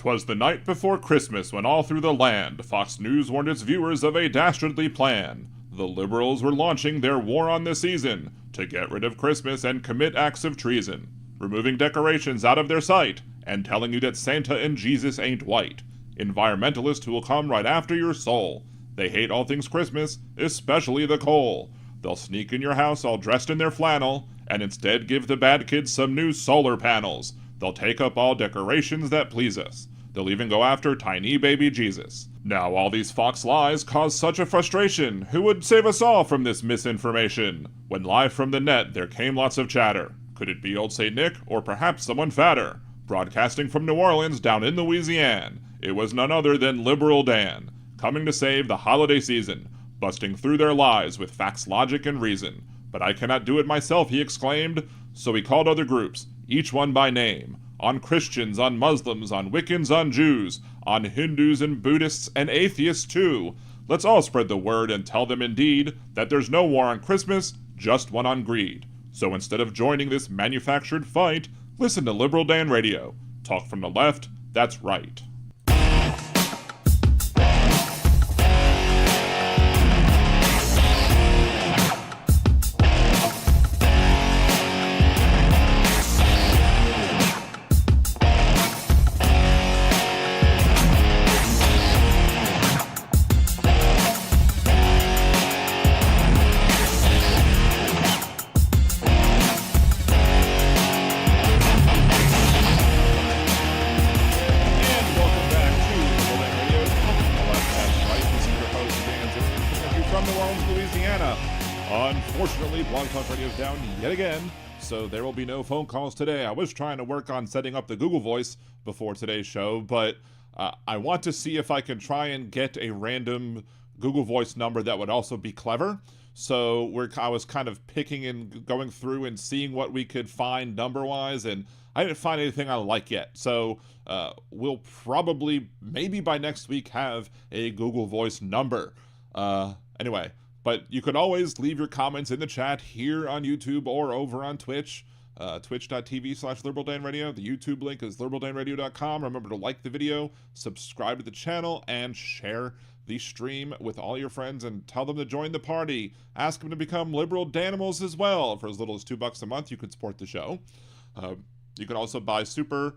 'Twas the night before Christmas when all through the land Fox News warned its viewers of a dastardly plan. The liberals were launching their war on the season to get rid of Christmas and commit acts of treason, removing decorations out of their sight and telling you that Santa and Jesus ain't white. Environmentalists who will come right after your soul. They hate all things Christmas, especially the coal. They'll sneak in your house all dressed in their flannel and instead give the bad kids some new solar panels. They'll take up all decorations that please us. They'll even go after tiny baby Jesus. Now all these Fox lies cause such a frustration. Who would save us all from this misinformation? When live from the net there came lots of chatter. Could it be old St. Nick, or perhaps someone fatter? Broadcasting from New Orleans down in Louisiana, it was none other than Liberal Dan, coming to save the holiday season, busting through their lies with facts, logic, and reason. But I cannot do it myself, he exclaimed, so he called other groups, each one by name, on Christians, on Muslims, on Wiccans, on Jews, on Hindus and Buddhists and atheists too. Let's all spread the word and tell them indeed that there's no war on Christmas, just one on greed. So instead of joining this manufactured fight, listen to Liberal Dan Radio. Talk from the left, that's right. Unfortunately, Blog Talk Radio is down yet again, so there will be no phone calls today. I was trying to work on setting up the Google Voice before today's show, but I want to see if I can try and get a random Google Voice number that would also be clever. So I was kind of picking and going through and seeing what we could find number-wise, and I didn't find anything I like yet. So we'll probably, maybe by next week, have a Google Voice number. Anyway. But you can always leave your comments in the chat here on YouTube or over on Twitch, twitch.tv/LiberalDanRadio. The YouTube link is liberaldanradio.com. Remember to like the video, subscribe to the channel, and share the stream with all your friends and tell them to join the party. Ask them to become Liberal Danimals as well. For as little as $2 a month, you can support the show. You can also buy super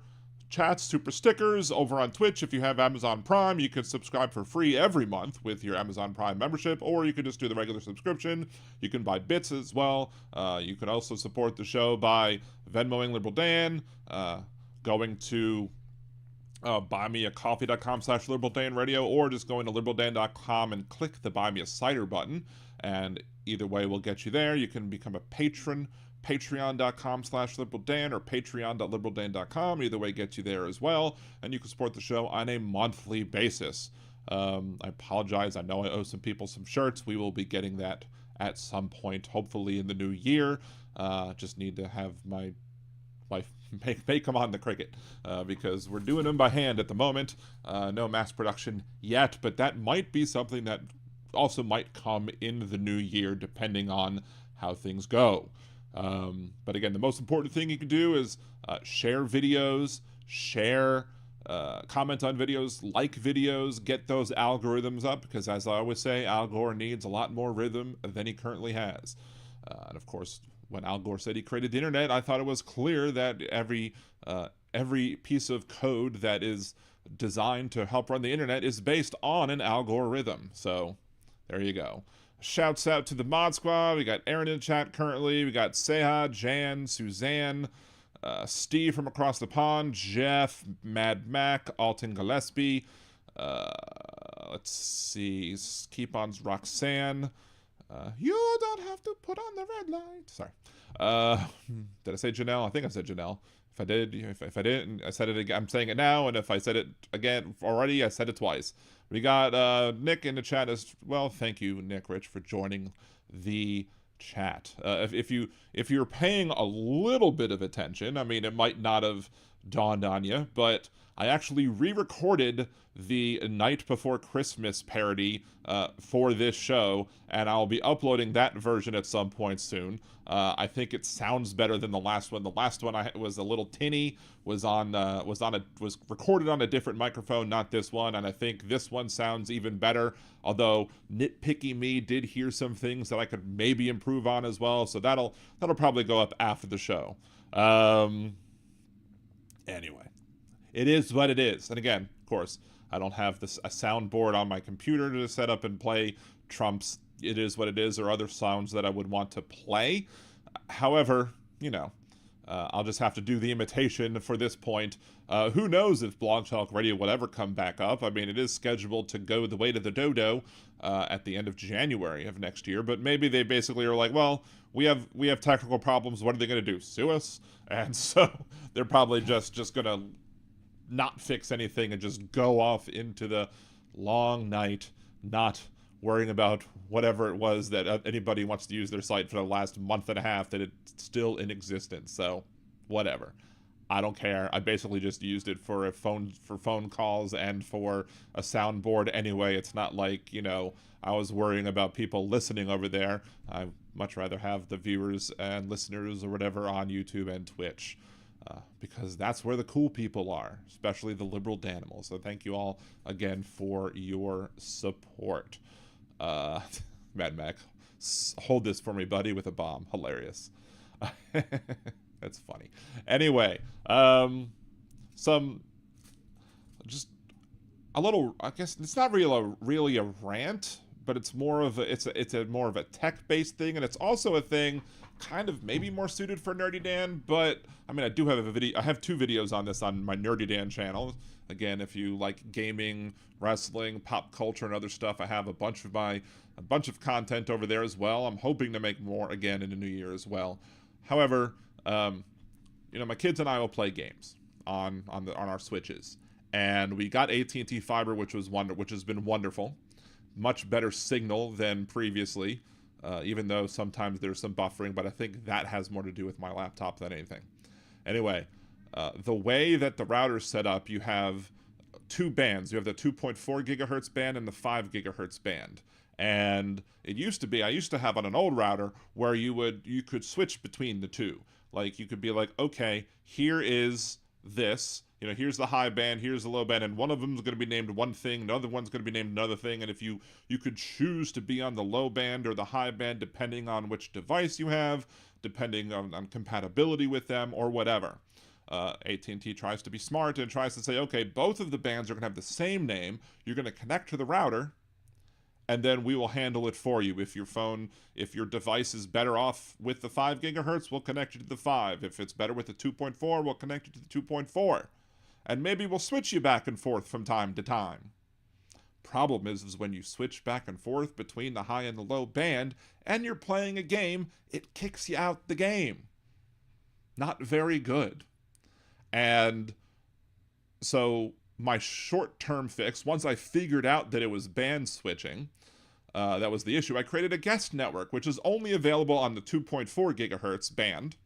chats, super stickers over on Twitch. If you have Amazon Prime, you can subscribe for free every month with your Amazon Prime membership, or you can just do the regular subscription. You can buy bits as well. You can also support the show by Venmoing Liberal Dan, going to buymeacoffee.com/liberaldanradio, or just going to liberaldan.com and click the Buy Me a Cider button, and either way will get you there. You can become a patron, patreon.com/liberaldan or patreon.liberaldan.com. Either way gets you there as well, and you can support the show on a monthly basis. I apologize, I know I owe some people some shirts. We will be getting that at some point, hopefully in the new year. Just need to have my wife make them on the Cricut, because we're doing them by hand at the moment. No mass production yet, but that might be something that also might come in the new year, depending on how things go. But again, the most important thing you can do is share videos, comment on videos, like videos, get those algorithms up, because as I always say, Al Gore needs a lot more rhythm than he currently has. And of course, when Al Gore said he created the internet, I thought it was clear that every piece of code that is designed to help run the internet is based on an Al Gore rhythm. So there you go. Shouts out to the Mod Squad. We got Aaron in the chat currently. We got Seha, Jan, Suzanne, Steve from across the pond, Jeff, Mad Mac, Alton Gillespie. Let's see. Keep on Roxanne. You don't have to put on the red light. Sorry. Did I say Janelle? I think I said Janelle. If I did, if I didn't, I said it again. I'm saying it now, and if I said it again already, I said it twice. We got Nick in the chat as well. Thank you, Nick Rich, for joining the chat. If you're paying a little bit of attention, I mean, it might not have dawned on you, but I actually re-recorded the Night Before Christmas parody for this show, and I'll be uploading that version at some point soon. I think it sounds better than the last one. The last one was a little tinny, was recorded on a different microphone, not this one, and I think this one sounds even better. Although nitpicky me did hear some things that I could maybe improve on as well, so that'll probably go up after the show. Anyway, it is what it is. And again, of course, I don't have a soundboard on my computer to set up and play Trump's "It Is What It Is" or other sounds that I would want to play. However, I'll just have to do the imitation for this point. Who knows if Blog Talk Radio will ever come back up? I mean, it is scheduled to go the way to the dodo at the end of January of next year, but maybe they basically are like, well, we have technical problems. What are they going to do? Sue us? And so they're probably just going to not fix anything and just go off into the long night, not worrying about whatever it was that anybody wants to use their site for the last month and a half that it's still in existence. So whatever, I don't care. I basically just used it for phone calls and for a soundboard anyway. It's not like I was worrying about people listening over there. I much rather have the viewers and listeners or whatever on YouTube and Twitch. Because that's where the cool people are, especially the liberal Danimals. So thank you all again for your support. Mad Mac, hold this for me, buddy, with a bomb. Hilarious. That's funny. Anyway, just a little. I guess it's not really a rant, but it's more of more of a tech-based thing, and it's also a thing kind of maybe more suited for Nerdy Dan, but I mean, I do have I have 2 videos on this on my Nerdy Dan channel. Again, if you like gaming, wrestling, pop culture, and other stuff, I have a bunch of content over there as well. I'm hoping to make more again in the new year as well. However, my kids and I will play games on our Switches, and we got AT&T Fiber, which has been wonderful. Much better signal than previously. Even though sometimes there's some buffering, but I think that has more to do with my laptop than anything. Anyway, the way that the router's set up, you have 2 bands. You have the 2.4 gigahertz band and the 5 gigahertz band. And I used to have on an old router where you could switch between the two. Like you could be like, okay, here is this. Here's the high band, here's the low band, and one of them is going to be named one thing, another one's going to be named another thing, and if you could choose to be on the low band or the high band depending on which device you have, depending on compatibility with them, or whatever. AT&T tries to be smart and tries to say, okay, both of the bands are going to have the same name, you're going to connect to the router, and then we will handle it for you. If your device is better off with the 5 gigahertz, we'll connect you to the 5. If it's better with the 2.4, we'll connect you to the 2.4. And maybe we'll switch you back and forth from time to time. Problem is when you switch back and forth between the high and the low band, and you're playing a game, it kicks you out the game. Not very good. And so my short-term fix, once I figured out that it was band switching, that was the issue, I created a guest network, which is only available on the 2.4 gigahertz band.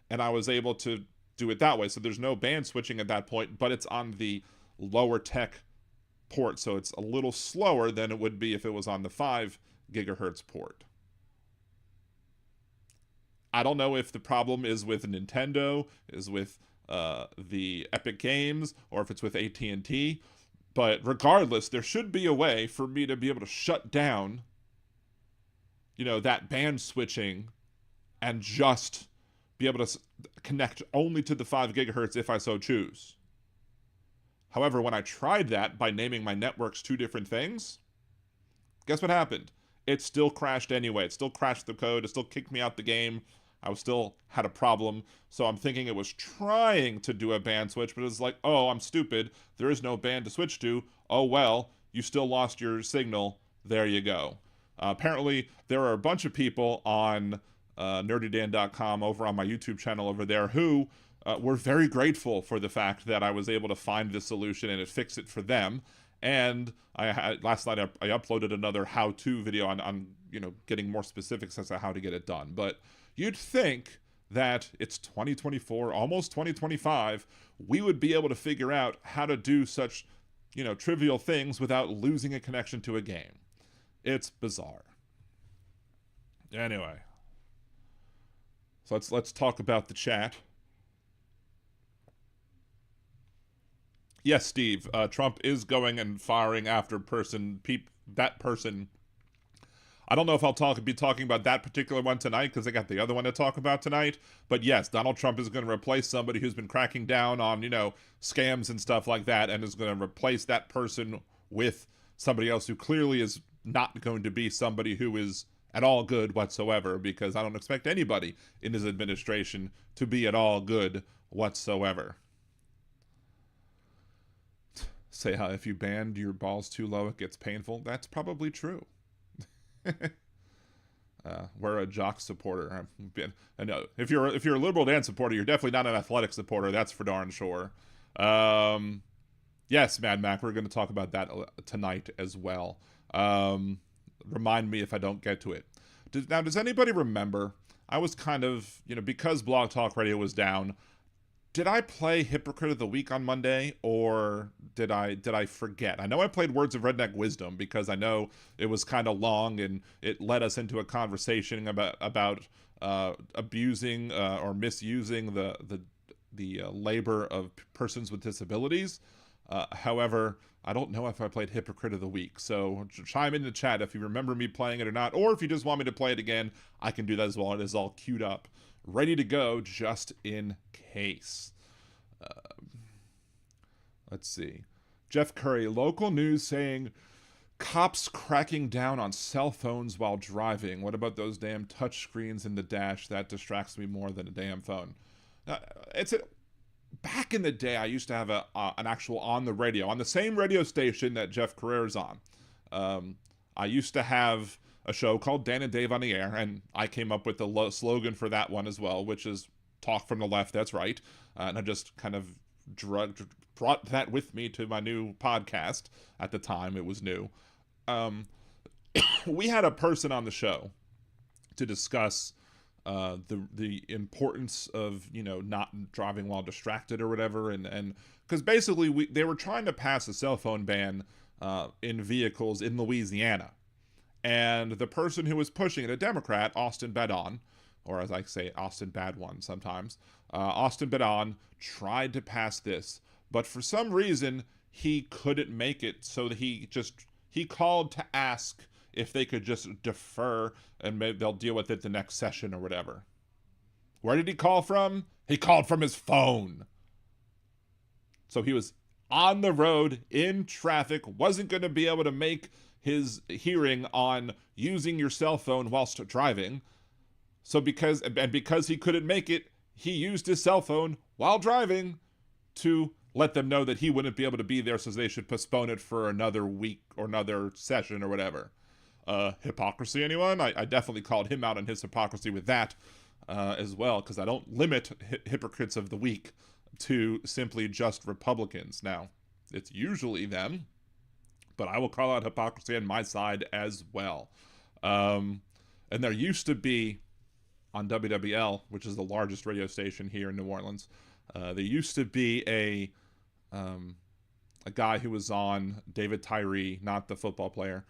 And I was able to do it that way. So there's no band switching at that point, but it's on the lower tech port. So it's a little slower than it would be if it was on the 5 gigahertz port. I don't know if the problem is with Nintendo, is with the Epic Games, or if it's with AT&T. But regardless, there should be a way for me to be able to shut down, that band switching and just be able to connect only to the 5 gigahertz if I so choose. However, when I tried that by naming my networks 2 different things, guess what happened? It still crashed anyway. It still crashed the code. It still kicked me out the game. I still had a problem. So I'm thinking it was trying to do a band switch, but it's like, oh, I'm stupid. There is no band to switch to. Oh, well, you still lost your signal. There you go. Apparently, there are a bunch of people on nerdydan.com over on my YouTube channel over there who were very grateful for the fact that I was able to find this solution and it fixed it for them. And last night I uploaded another how-to video on getting more specifics as to how to get it done. But you'd think that it's 2024, almost 2025, we would be able to figure out how to do such, trivial things without losing a connection to a game. It's bizarre. Anyway, so let's talk about the chat. Yes, Steve. Trump is going and firing after that person. I don't know if I'll be talking about that particular one tonight because I got the other one to talk about tonight. But yes, Donald Trump is going to replace somebody who's been cracking down on, scams and stuff like that, and is going to replace that person with somebody else who clearly is not going to be somebody who is at all good whatsoever, because I don't expect anybody in his administration to be at all good whatsoever. Say how if you band your balls too low, it gets painful. That's probably true. We're a jock supporter. I know if you're a liberal dance supporter, you're definitely not an athletic supporter. That's for darn sure. Yes, Mad Mac, we're going to talk about that tonight as well. Remind me if I don't get to it. Does anybody remember? I was kind of, because Blog Talk Radio was down. Did I play Hypocrite of the Week on Monday, or did I forget? I know I played Words of Redneck Wisdom because I know it was kind of long and it led us into a conversation about abusing or misusing the labor of persons with disabilities. However, I don't know if I played Hypocrite of the Week, so chime in the chat if you remember me playing it or not, or if you just want me to play it again, I can do that as well. It is all queued up, ready to go, just in case. Let's see. Jeff Curry, local news saying cops cracking down on cell phones while driving. What about those damn touch screens in the dash? That distracts me more than a damn phone. Back in the day, I used to have an actual on the radio, on the same radio station that Jeff Carrera's on. I used to have a show called Dan and Dave on the Air, and I came up with the slogan for that one as well, which is talk from the left, that's right. And I just kind of brought that with me to my new podcast. At the time, it was new. We had a person on the show to discuss the importance of not driving while distracted or whatever, and because basically they were trying to pass a cell phone ban in vehicles in Louisiana, and the person who was pushing it, a Democrat, Austin Badon, or as I say, Austin Bad One sometimes, Austin Badon tried to pass this, but for some reason he couldn't make it, so that he called to ask if they could just defer and maybe they'll deal with it the next session or whatever. Where did he call from? He called from his phone. So he was on the road in traffic, wasn't going to be able to make his hearing on using your cell phone whilst driving. So because he couldn't make it, he used his cell phone while driving to let them know that he wouldn't be able to be there, so they should postpone it for another week or another session or whatever. Hypocrisy, anyone? I definitely called him out on his hypocrisy with that as well, because I don't limit hypocrites of the week to simply just Republicans. Now, it's usually them, but I will call out hypocrisy on my side as well. And there used to be, on WWL, which is the largest radio station here in New Orleans, there used to be a guy who was on, David Tyree, not the football player,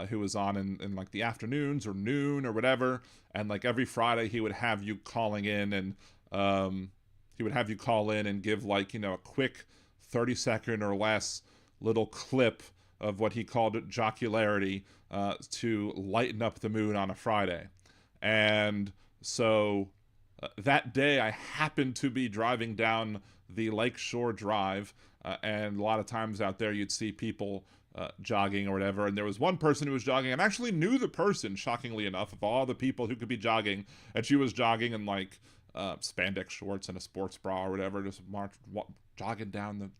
who was on in like the afternoons or noon or whatever, and like every Friday he would have you calling in, and he would have you call in and give like a quick 30-second or less little clip of what he called jocularity to lighten up the mood on a Friday. And so that day I happened to be driving down the Lakeshore Drive, and a lot of times out there you'd see people jogging or whatever, and there was one person who was jogging, and I actually knew the person, shockingly enough, of all the people who could be jogging, and she was jogging in like spandex shorts and a sports bra or whatever, just jogging down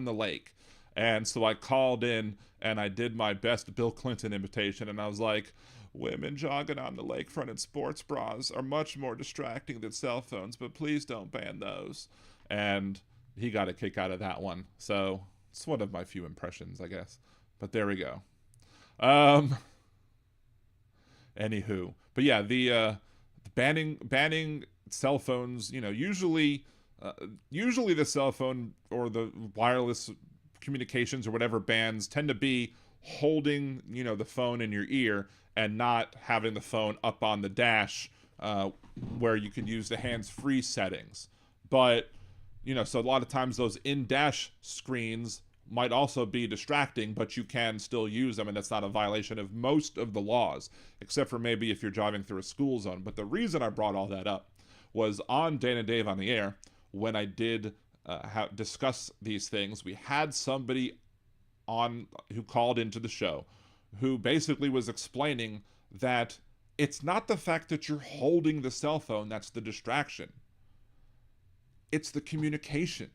the lake. And so I called in and I did my best Bill Clinton imitation, and I was like, women jogging on the lakefront in sports bras are much more distracting than cell phones, but please don't ban those. And he got a kick out of that one. So it's one of my few impressions, I guess. But there we go. Anywho. But yeah, the banning cell phones, usually the cell phone or the wireless communications or whatever bands tend to be holding, the phone in your ear and not having the phone up on the dash, where you can use the hands-free settings. But, so a lot of times those in-dash screens might also be distracting, but you can still use them, and that's not a violation of most of the laws, except for maybe if you're driving through a school zone. But the reason I brought all that up was on Dan and Dave on the Air, when I did discuss these things, we had somebody on who called into the show who basically was explaining that it's not the fact that you're holding the cell phone that's the distraction. It's the communication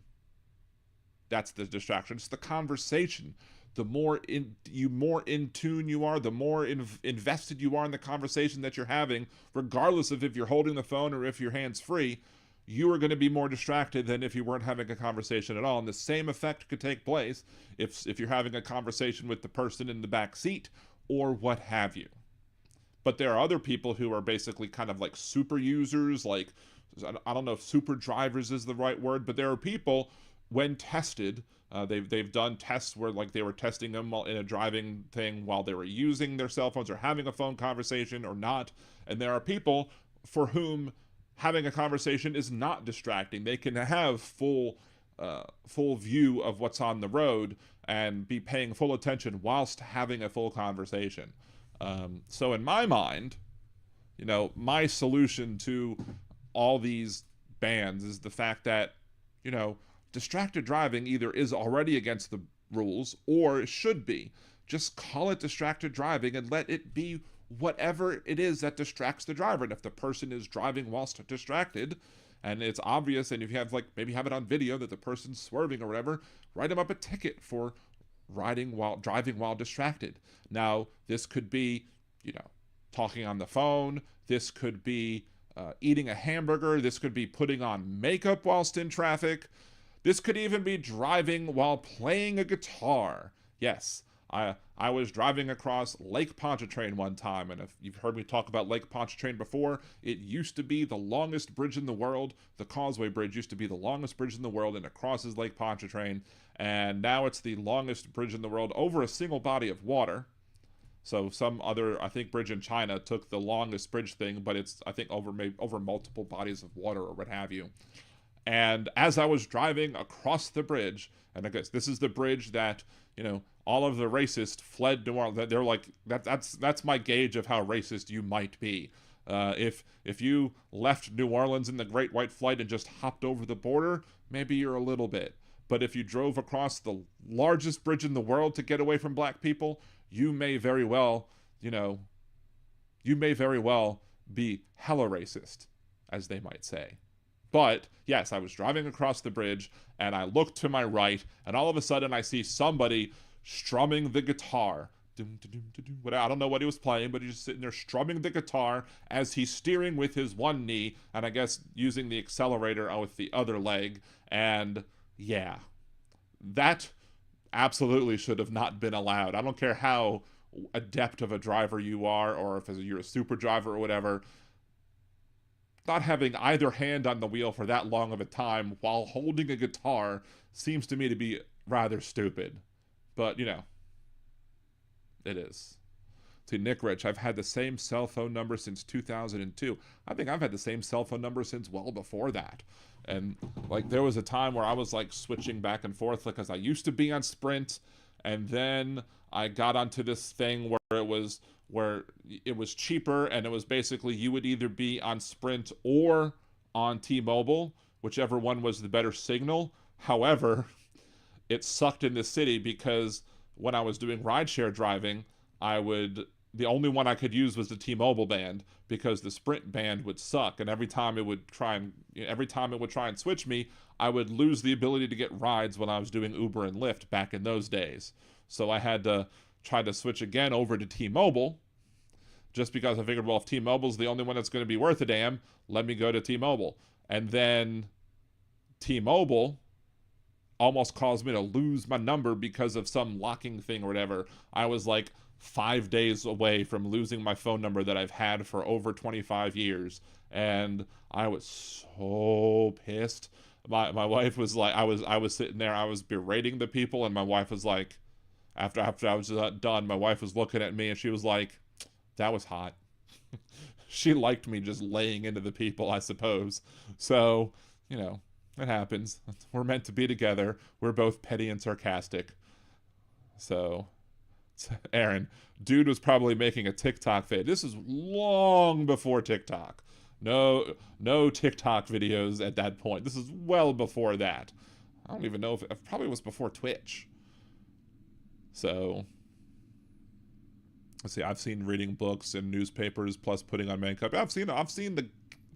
that's the distraction. It's the conversation. The more in tune you are, the more invested you are in the conversation that you're having, regardless of if you're holding the phone or if you're hands free, you are going to be more distracted than if you weren't having a conversation at all. And the same effect could take place if you're having a conversation with the person in the back seat or what have you. But there are other people who are basically kind of like super users, like, I don't know if super drivers is the right word, but there are people, when tested, they've done tests where like they were testing them while in a driving thing while they were using their cell phones or having a phone conversation or not. And there are people for whom having a conversation is not distracting. They can have full view of what's on the road and be paying full attention whilst having a full conversation. So in my mind, my solution to all these bans is the fact that, distracted driving either is already against the rules or it should be. Just call it distracted driving and let it be whatever it is that distracts the driver. And if the person is driving whilst distracted, and it's obvious, and if you have maybe have it on video that the person's swerving or whatever, write them up a ticket for driving while distracted. Now, this could be, talking on the phone. This could be eating a hamburger. This could be putting on makeup whilst in traffic. This could even be driving while playing a guitar. Yes, I was driving across Lake Pontchartrain one time, and if you've heard me talk about Lake Pontchartrain before, it used to be the longest bridge in the world. The Causeway Bridge used to be the longest bridge in the world, and it crosses Lake Pontchartrain, and now it's the longest bridge in the world over a single body of water. So some other, I think, bridge in China took the longest bridge thing, but it's, I think, over multiple bodies of water or what have you. And as I was driving across the bridge, and I guess this is the bridge that, all of the racists fled New Orleans. They're like, that's my gauge of how racist you might be. If you left New Orleans in the Great White Flight and just hopped over the border, maybe you're a little bit. But if you drove across the largest bridge in the world to get away from black people, you may very well, be hella racist, as they might say. But, yes, I was driving across the bridge, and I looked to my right, and all of a sudden I see somebody strumming the guitar. I don't know what he was playing, but he's just sitting there strumming the guitar as he's steering with his one knee, and I guess using the accelerator with the other leg. And, yeah, that absolutely should have not been allowed. I don't care how adept of a driver you are, or if you're a super driver or whatever. Not having either hand on the wheel for that long of a time while holding a guitar seems to me to be rather stupid. But, it is. See, Nick Rich, I've had the same cell phone number since 2002. I think I've had the same cell phone number since well before that. And, there was a time where I was, switching back and forth because I used to be on Sprint, and then I got onto this thing where it was cheaper, and it was basically you would either be on Sprint or on T-Mobile, whichever one was the better signal. However, it sucked in the city because when I was doing rideshare driving, the only one I could use was the T-Mobile band because the Sprint band would suck, and every time it would try and switch me, I would lose the ability to get rides when I was doing Uber and Lyft back in those days. So I had to try to switch again over to T-Mobile, just because I figured, well, if T-Mobile's the only one that's going to be worth a damn, let me go to T-Mobile. And then T-Mobile, almost caused me to lose my number because of some locking thing or whatever. I was like 5 days away from losing my phone number that I've had for over 25 years. And I was so pissed. My wife was like, I was sitting there, I was berating the people, and my wife was like, after I was done, my wife was looking at me and she was like, that was hot. She liked me just laying into the people, I suppose. So, you know, it happens. We're meant to be together. We're both petty and sarcastic. So, Aaron, dude was probably making a TikTok vid. This is long before TikTok. No TikTok videos at that point. This is well before that. I don't even know if it probably was before Twitch. So, let's see. I've seen reading books and newspapers plus putting on makeup. I've seen the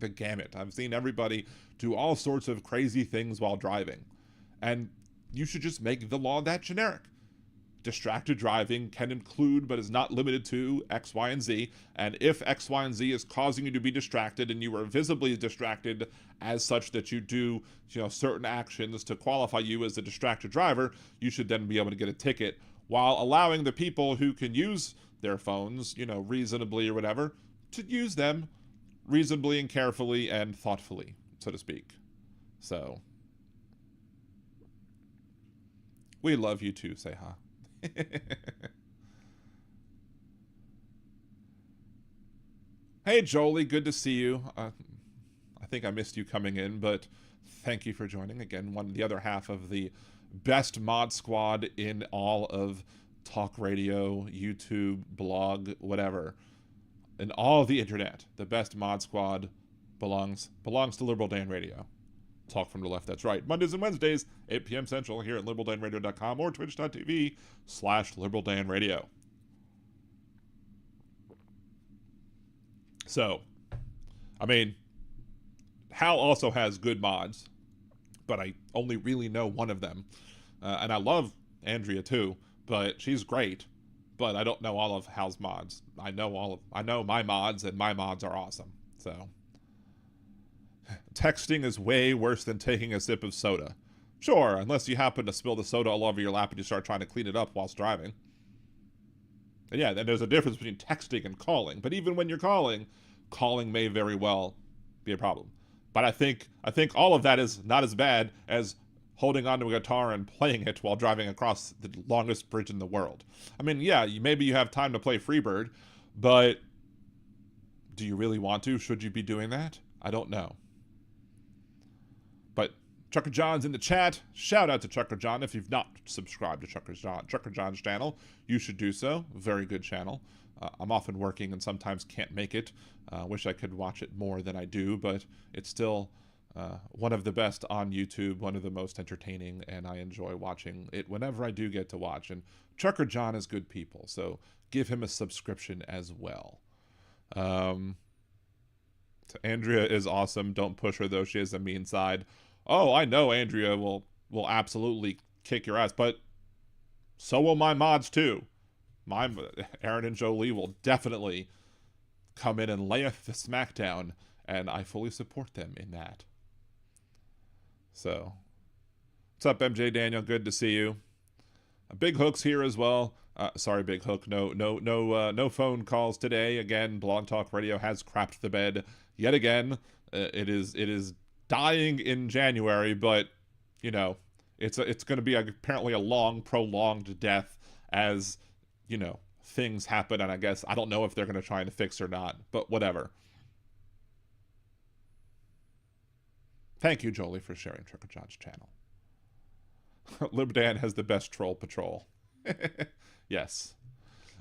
gamut. I've seen everybody do all sorts of crazy things while driving. And you should just make the law that generic. Distracted driving can include, but is not limited to, X, Y, and Z. And if X, Y, and Z is causing you to be distracted, and you are visibly distracted as such that you do, certain actions to qualify you as a distracted driver, you should then be able to get a ticket, while allowing the people who can use their phones, reasonably or whatever, to use them reasonably and carefully and thoughtfully, so to speak. So, we love you too, Seha. Hey Jolie, good to see you. I think I missed you coming in, but thank you for joining again. The other half of the best mod squad in all of talk radio, YouTube, blog, whatever, in all the internet. The best mod squad belongs to Liberal Dan Radio. Talk from the left, that's right. Mondays and Wednesdays, 8 p.m. Central, here at liberaldanradio.com or twitch.tv/liberaldanradio. So, I mean, Hal also has good mods, but I only really know one of them. And I love Andrea too, but she's great. But I don't know all of Hal's mods. I know my mods, and my mods are awesome. So, texting is way worse than taking a sip of soda. Sure, unless you happen to spill the soda all over your lap and you start trying to clean it up whilst driving. And yeah, then there's a difference between texting and calling. But even when you're calling may very well be a problem. But I think all of that is not as bad as holding onto a guitar and playing it while driving across the longest bridge in the world. I mean, yeah, maybe you have time to play Freebird, but do you really want to? Should you be doing that? I don't know. But Trucker John's in the chat. Shout out to Trucker John. If you've not subscribed to Trucker John's channel, you should do so. Very good channel. I'm often working and sometimes can't make it. Wish I could watch it more than I do, but it's still one of the best on YouTube, one of the most entertaining, and I enjoy watching it whenever I do get to watch. And Trucker John is good people, so give him a subscription as well. So Andrea is awesome. Don't push her, though. She has a mean side. Oh, I know Andrea will absolutely kick your ass, but so will my mods, too. Aaron and Jolie will definitely come in and lay the smackdown, and I fully support them in that. So, what's up, MJ Daniel? Good to see you. Big Hook's here as well. Sorry, Big Hook. No phone calls today. Again, Blog Talk Radio has crapped the bed yet again. It is dying in January, but it's going to be apparently a long, prolonged death as things happen. And I guess I don't know if they're going to try and fix or not, but whatever. Thank you, Jolie, for sharing Trucker John's channel. Libdan has the best troll patrol. Yes.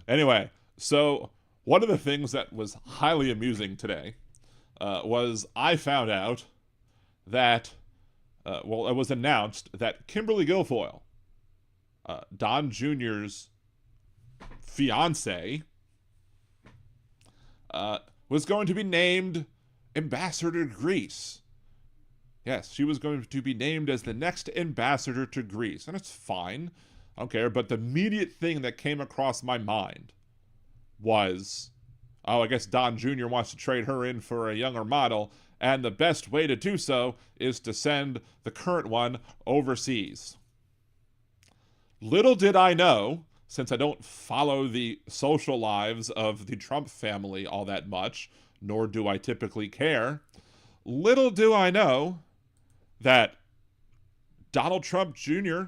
Anyway, so one of the things that was highly amusing today was I found out that, it was announced that Kimberly Guilfoyle, Don Jr.'s fiance, was going to be named ambassador to Greece. Yes, she was going to be named as the next ambassador to Greece, and it's fine. I don't care, but the immediate thing that came across my mind was, I guess Don Jr. wants to trade her in for a younger model, and the best way to do so is to send the current one overseas. Little did I know, since I don't follow the social lives of the Trump family all that much, nor do I typically care, little do I know that Donald Trump Jr.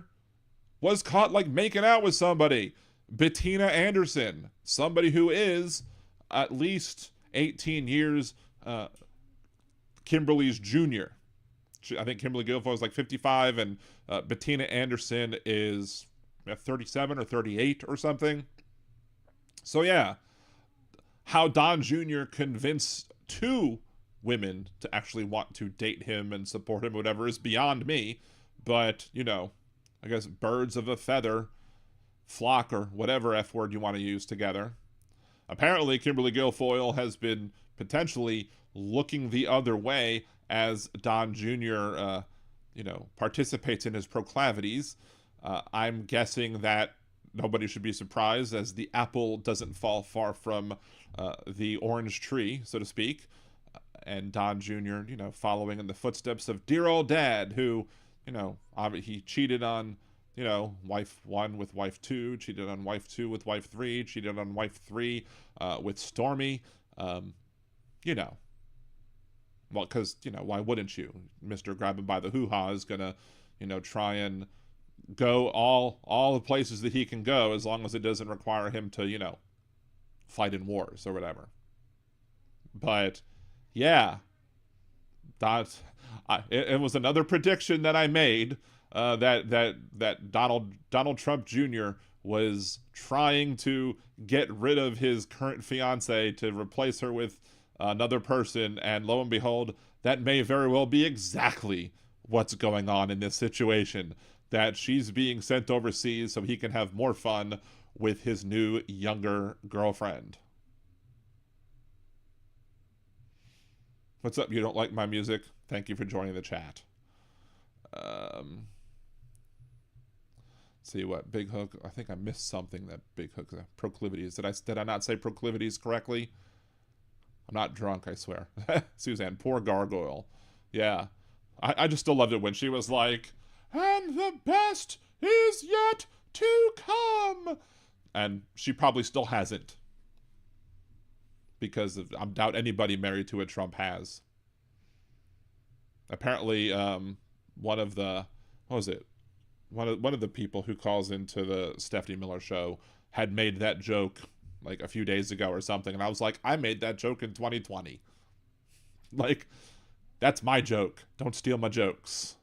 was caught like making out with somebody. Bettina Anderson, somebody who is at least 18 years Kimberly's junior. I think Kimberly Guilfoyle is like 55, and Bettina Anderson is 37 or 38 or something. So yeah, how Don Jr. convinced two women to actually want to date him and support him, whatever, is beyond me. But, you know, I guess birds of a feather flock, or whatever F word you want to use together. Apparently, Kimberly Guilfoyle has been potentially looking the other way as Don Jr., participates in his proclivities. I'm guessing that nobody should be surprised, as the apple doesn't fall far from the orange tree, so to speak. And Don Jr., following in the footsteps of dear old dad, who, he cheated on, wife 1 with wife 2, cheated on wife 2 with wife 3, cheated on wife 3 with Stormy. Well, because, why wouldn't you? Mr. Grab him by the hoo-ha is going to, try and go all the places that he can go, as long as it doesn't require him to, fight in wars or whatever. But, yeah, it was another prediction that I made, that Donald Trump Jr. was trying to get rid of his current fiance to replace her with another person, and lo and behold, that may very well be exactly what's going on in this situation, that she's being sent overseas so he can have more fun with his new, younger girlfriend. What's up? You don't like my music? Thank you for joining the chat. See what Big Hook. I think I missed something that Big Hook. Proclivities. Did I not say proclivities correctly? I'm not drunk, I swear. Suzanne, poor gargoyle. Yeah, I just still loved it when she was like, "And the best is yet to come," and she probably still hasn't, because I doubt anybody married to a Trump has. Apparently, one of the people who calls into the Stephanie Miller show had made that joke like a few days ago or something, and I was like, I made that joke in 2020. Like, that's my joke. Don't steal my jokes.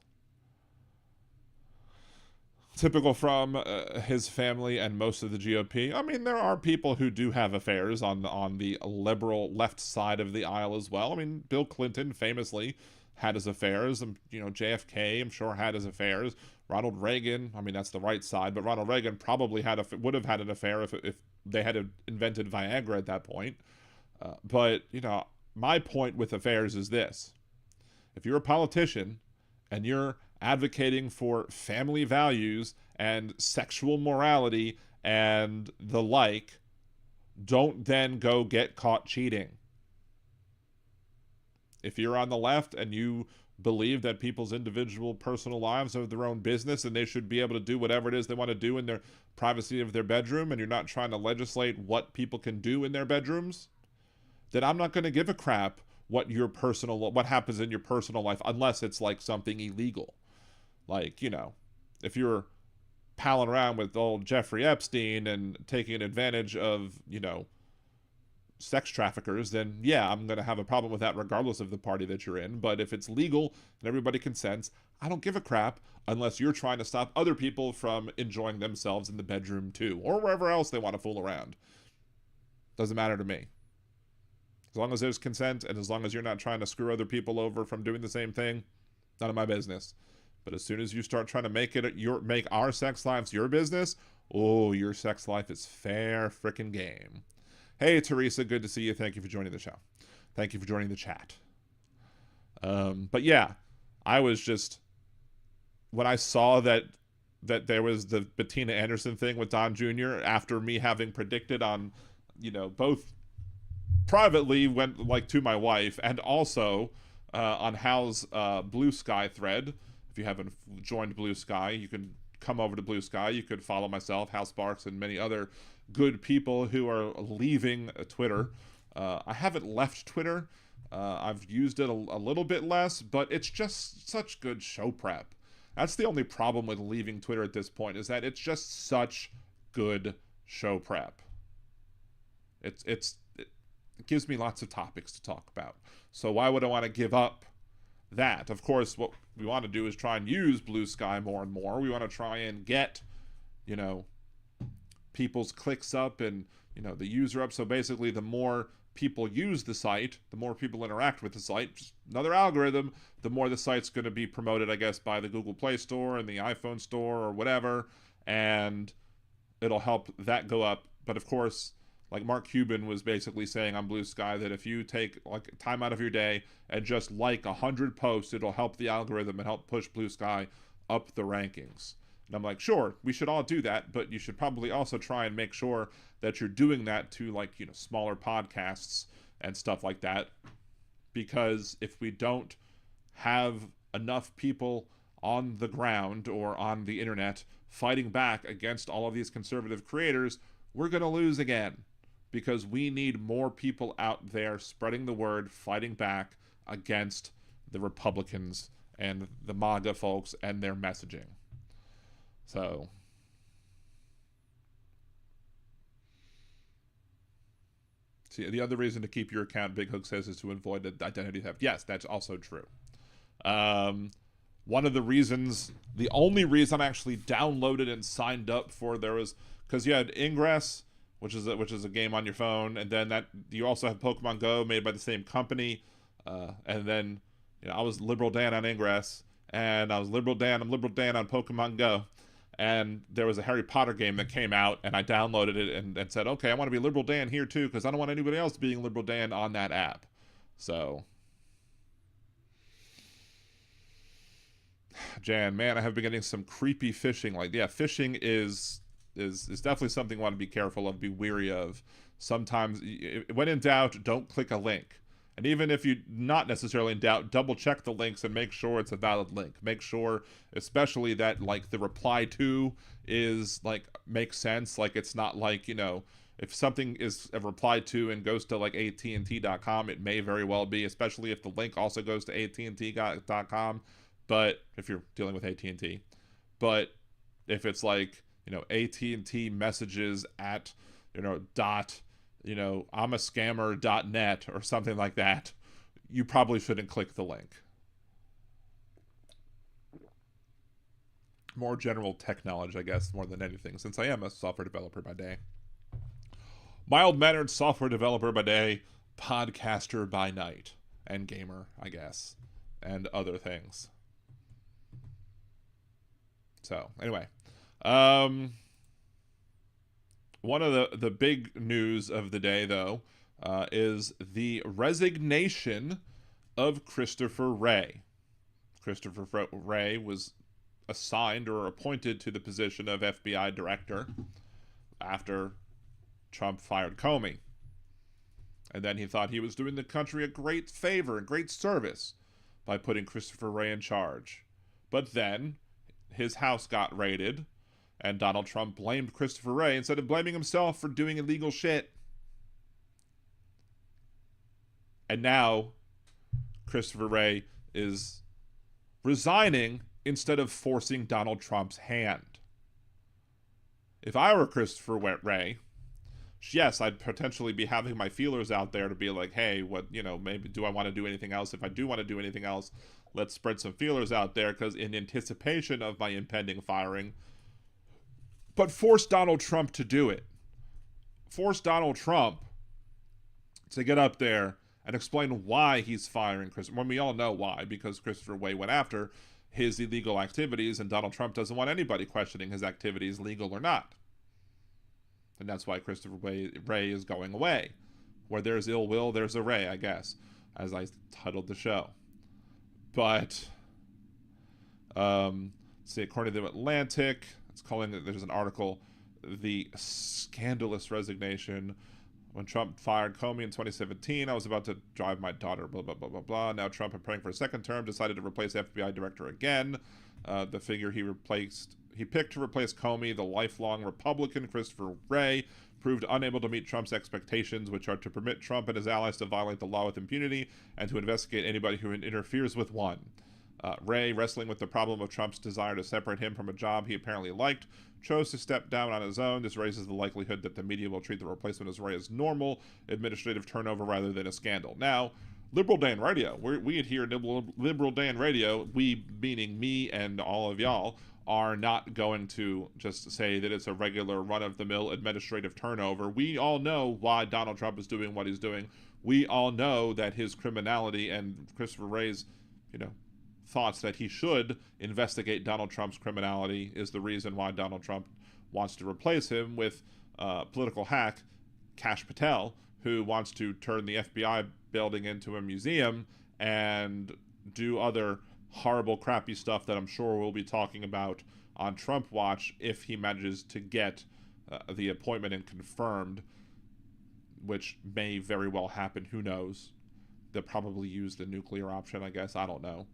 Typical from his family and most of the GOP. I mean, there are people who do have affairs on the liberal left side of the aisle as well. I mean, Bill Clinton famously had his affairs. JFK, I'm sure, had his affairs. Ronald Reagan, I mean, that's the right side, but Ronald Reagan probably would have had an affair if they had invented Viagra at that point. But my point with affairs is this. If you're a politician and you're advocating for family values and sexual morality and the like, don't then go get caught cheating. If you're on the left and you believe that people's individual personal lives are their own business and they should be able to do whatever it is they want to do in their privacy of their bedroom, and you're not trying to legislate what people can do in their bedrooms, then I'm not going to give a crap what happens in your personal life, unless it's like something illegal. Like, if you're palling around with old Jeffrey Epstein and taking advantage of, sex traffickers, then yeah, I'm going to have a problem with that regardless of the party that you're in. But if it's legal and everybody consents, I don't give a crap, unless you're trying to stop other people from enjoying themselves in the bedroom too, or wherever else they want to fool around. Doesn't matter to me. As long as there's consent, and as long as you're not trying to screw other people over from doing the same thing, none of my business. But as soon as you start trying to make our sex lives your business, oh, your sex life is fair frickin' game. Hey, Teresa, good to see you. Thank you for joining the show. Thank you for joining the chat. But yeah, I was just, when I saw that there was the Bettina Anderson thing with Don Jr., after me having predicted on, both privately went like to my wife, and also on Hal's Blue Sky thread. If you haven't joined Blue Sky, you can come over to Blue Sky. You could follow myself, Hal Sparks, and many other good people who are leaving Twitter. I haven't left Twitter. I've used it a little bit less, but it's just such good show prep. That's the only problem with leaving Twitter at this point, is that it's just such good show prep. It gives me lots of topics to talk about. So why would I want to give up that? Of course, what we want to do is try and use Blue Sky more and more. We want to try and get, people's clicks up and, the user up. So basically, the more people use the site, the more people interact with the site, just another algorithm, the more the site's going to be promoted, I guess, by the Google Play Store and the iPhone Store or whatever, and it'll help that go up. But of course, like Mark Cuban was basically saying on Blue Sky, that if you take like time out of your day and just like 100 posts, it'll help the algorithm and help push Blue Sky up the rankings. And I'm like, sure, we should all do that, but you should probably also try and make sure that you're doing that to smaller podcasts and stuff like that. Because if we don't have enough people on the ground or on the internet fighting back against all of these conservative creators, we're going to lose again. Because we need more people out there spreading the word, fighting back against the Republicans and the MAGA folks and their messaging. So, see, the other reason to keep your account, Big Hook says, is to avoid identity theft. Yes, that's also true. One of the reasons, the only reason I actually downloaded and signed up for there was because you had Ingress, which is a game on your phone, and then that you also have Pokemon Go, made by the same company, and then I was Liberal Dan on Ingress, and I'm Liberal Dan on Pokemon Go. And there was a Harry Potter game that came out, and I downloaded it and said, okay, I want to be Liberal Dan here too, because I don't want anybody else being Liberal Dan on that app. So, Jan, man, I have been getting some creepy phishing. Phishing is definitely something I want to be careful of, be weary of. Sometimes, when in doubt, don't click a link. And even if you're not necessarily in doubt, double check the links and make sure it's a valid link. Make sure, especially that the reply to is makes sense. It's not if something is a reply to and goes to AT&T.com, it may very well be, especially if the link also goes to AT&T.com. But if you're dealing with AT&T, but if it's AT&T messages at dot I'm a scammer.net or something like that, you probably shouldn't click the link. More general tech knowledge, I guess, more than anything, since I am a software developer by day. Mild-mannered software developer by day, podcaster by night, and gamer, I guess, and other things. So, anyway, one of the big news of the day, though, is the resignation of Christopher Wray. Christopher Wray was assigned or appointed to the position of FBI director after Trump fired Comey. And then he thought he was doing the country a great favor and great service by putting Christopher Wray in charge. But then his house got raided, and Donald Trump blamed Christopher Wray instead of blaming himself for doing illegal shit. And now Christopher Wray is resigning instead of forcing Donald Trump's hand. If I were Christopher Wray, yes, I'd potentially be having my feelers out there to be like, hey, maybe do I want to do anything else? If I do want to do anything else, let's spread some feelers out there, because in anticipation of my impending firing. But force Donald Trump to do it. Force Donald Trump to get up there and explain why he's firing Christopher. Well, we all know why, because Christopher Wray went after his illegal activities, and Donald Trump doesn't want anybody questioning his activities, legal or not. And that's why Christopher Wray is going away. Where there's ill will, there's a Ray, I guess, as I titled the show. But, see, according to The Atlantic, it's calling it, there's an article, the scandalous resignation. When Trump fired Comey in 2017, I was about to drive my daughter, blah, blah, blah, blah, blah. Now Trump, preparing for a second term, decided to replace FBI director again. The figure he replaced he picked to replace Comey, the lifelong Republican Christopher Wray proved unable to meet Trump's expectations, which are to permit Trump and his allies to violate the law with impunity and to investigate anybody who interferes with one. Wray, wrestling with the problem of Trump's desire to separate him from a job he apparently liked, chose to step down on his own. This raises the likelihood that the media will treat the replacement as Wray as normal administrative turnover rather than a scandal. Now, Liberal Dan Radio, we here at Liberal Dan Radio, we meaning me and all of y'all, are not going to just say that it's a regular run-of-the-mill administrative turnover. We all know why Donald Trump is doing what he's doing. We all know that his criminality and Christopher Wray's, thoughts that he should investigate Donald Trump's criminality is the reason why Donald Trump wants to replace him with political hack Kash Patel, who wants to turn the FBI building into a museum and do other horrible, crappy stuff that I'm sure we'll be talking about on Trump Watch if he manages to get the appointment and confirmed, which may very well happen. Who knows? They'll probably use the nuclear option, I guess. I don't know.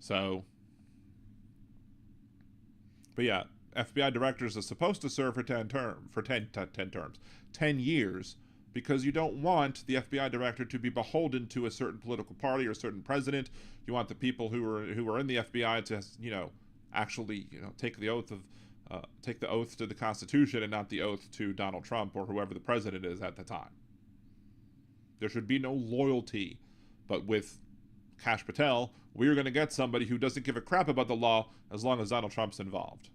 So, but yeah, FBI directors are supposed to serve for 10 years, because you don't want the FBI director to be beholden to a certain political party or a certain president. You want the people who are in the FBI to, actually, take the oath to the Constitution and not the oath to Donald Trump or whoever the president is at the time. There should be no loyalty, but with Kash Patel, we're going to get somebody who doesn't give a crap about the law as long as Donald Trump's involved.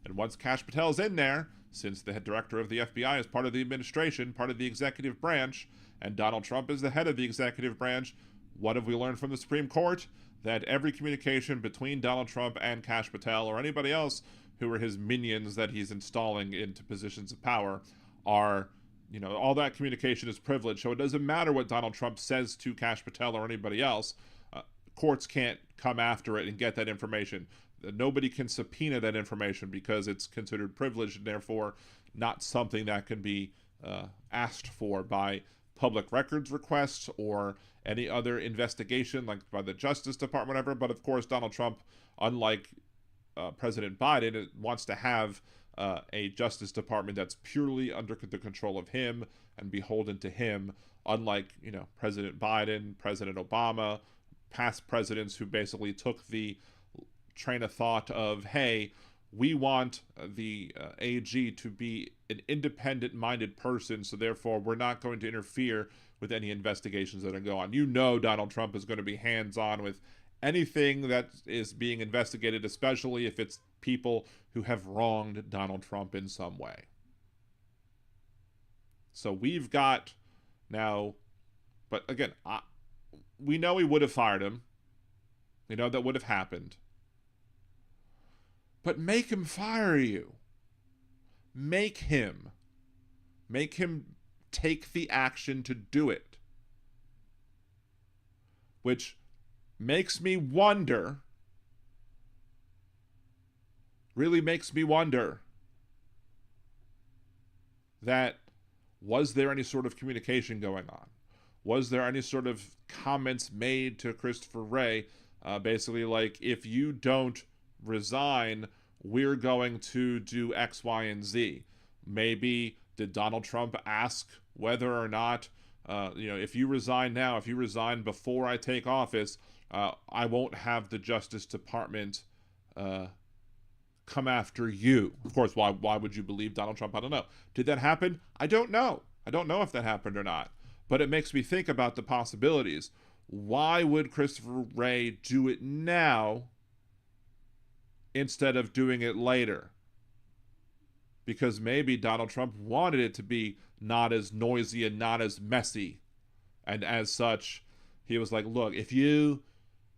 And once Kash Patel's in there, since the head director of the FBI is part of the administration, part of the executive branch, and Donald Trump is the head of the executive branch, what have we learned from the Supreme Court? That every communication between Donald Trump and Kash Patel or anybody else who are his minions that he's installing into positions of power are, all that communication is privileged. So it doesn't matter what Donald Trump says to Kash Patel or anybody else. Courts can't come after it and get that information. Nobody can subpoena that information because it's considered privileged and therefore not something that can be asked for by public records requests or any other investigation like by the Justice Department, whatever. But of course, Donald Trump, unlike President Biden, wants to have a Justice Department that's purely under the control of him and beholden to him, unlike, President Biden, President Obama, past presidents who basically took the train of thought of, hey, we want the AG to be an independent-minded person, so therefore we're not going to interfere with any investigations that are going on. Donald Trump is going to be hands-on with anything that is being investigated, especially if it's people who have wronged Donald Trump in some way. So we've got now, but again, we know he would have fired him. We know that would have happened. But make him fire you. Make him take the action to do it. Which makes me wonder, really makes me wonder, that was there any sort of communication going on? Was there any sort of comments made to Christopher Wray, basically like, if you don't resign, we're going to do X, Y, and Z? Maybe did Donald Trump ask whether or not, if you resign now, if you resign before I take office, I won't have the Justice Department come after you. Of course, why would you believe Donald Trump? I don't know. Did that happen? I don't know. I don't know if that happened or not. But it makes me think about the possibilities. Why would Christopher Wray do it now instead of doing it later? Because maybe Donald Trump wanted it to be not as noisy and not as messy. And as such, he was like, look, if you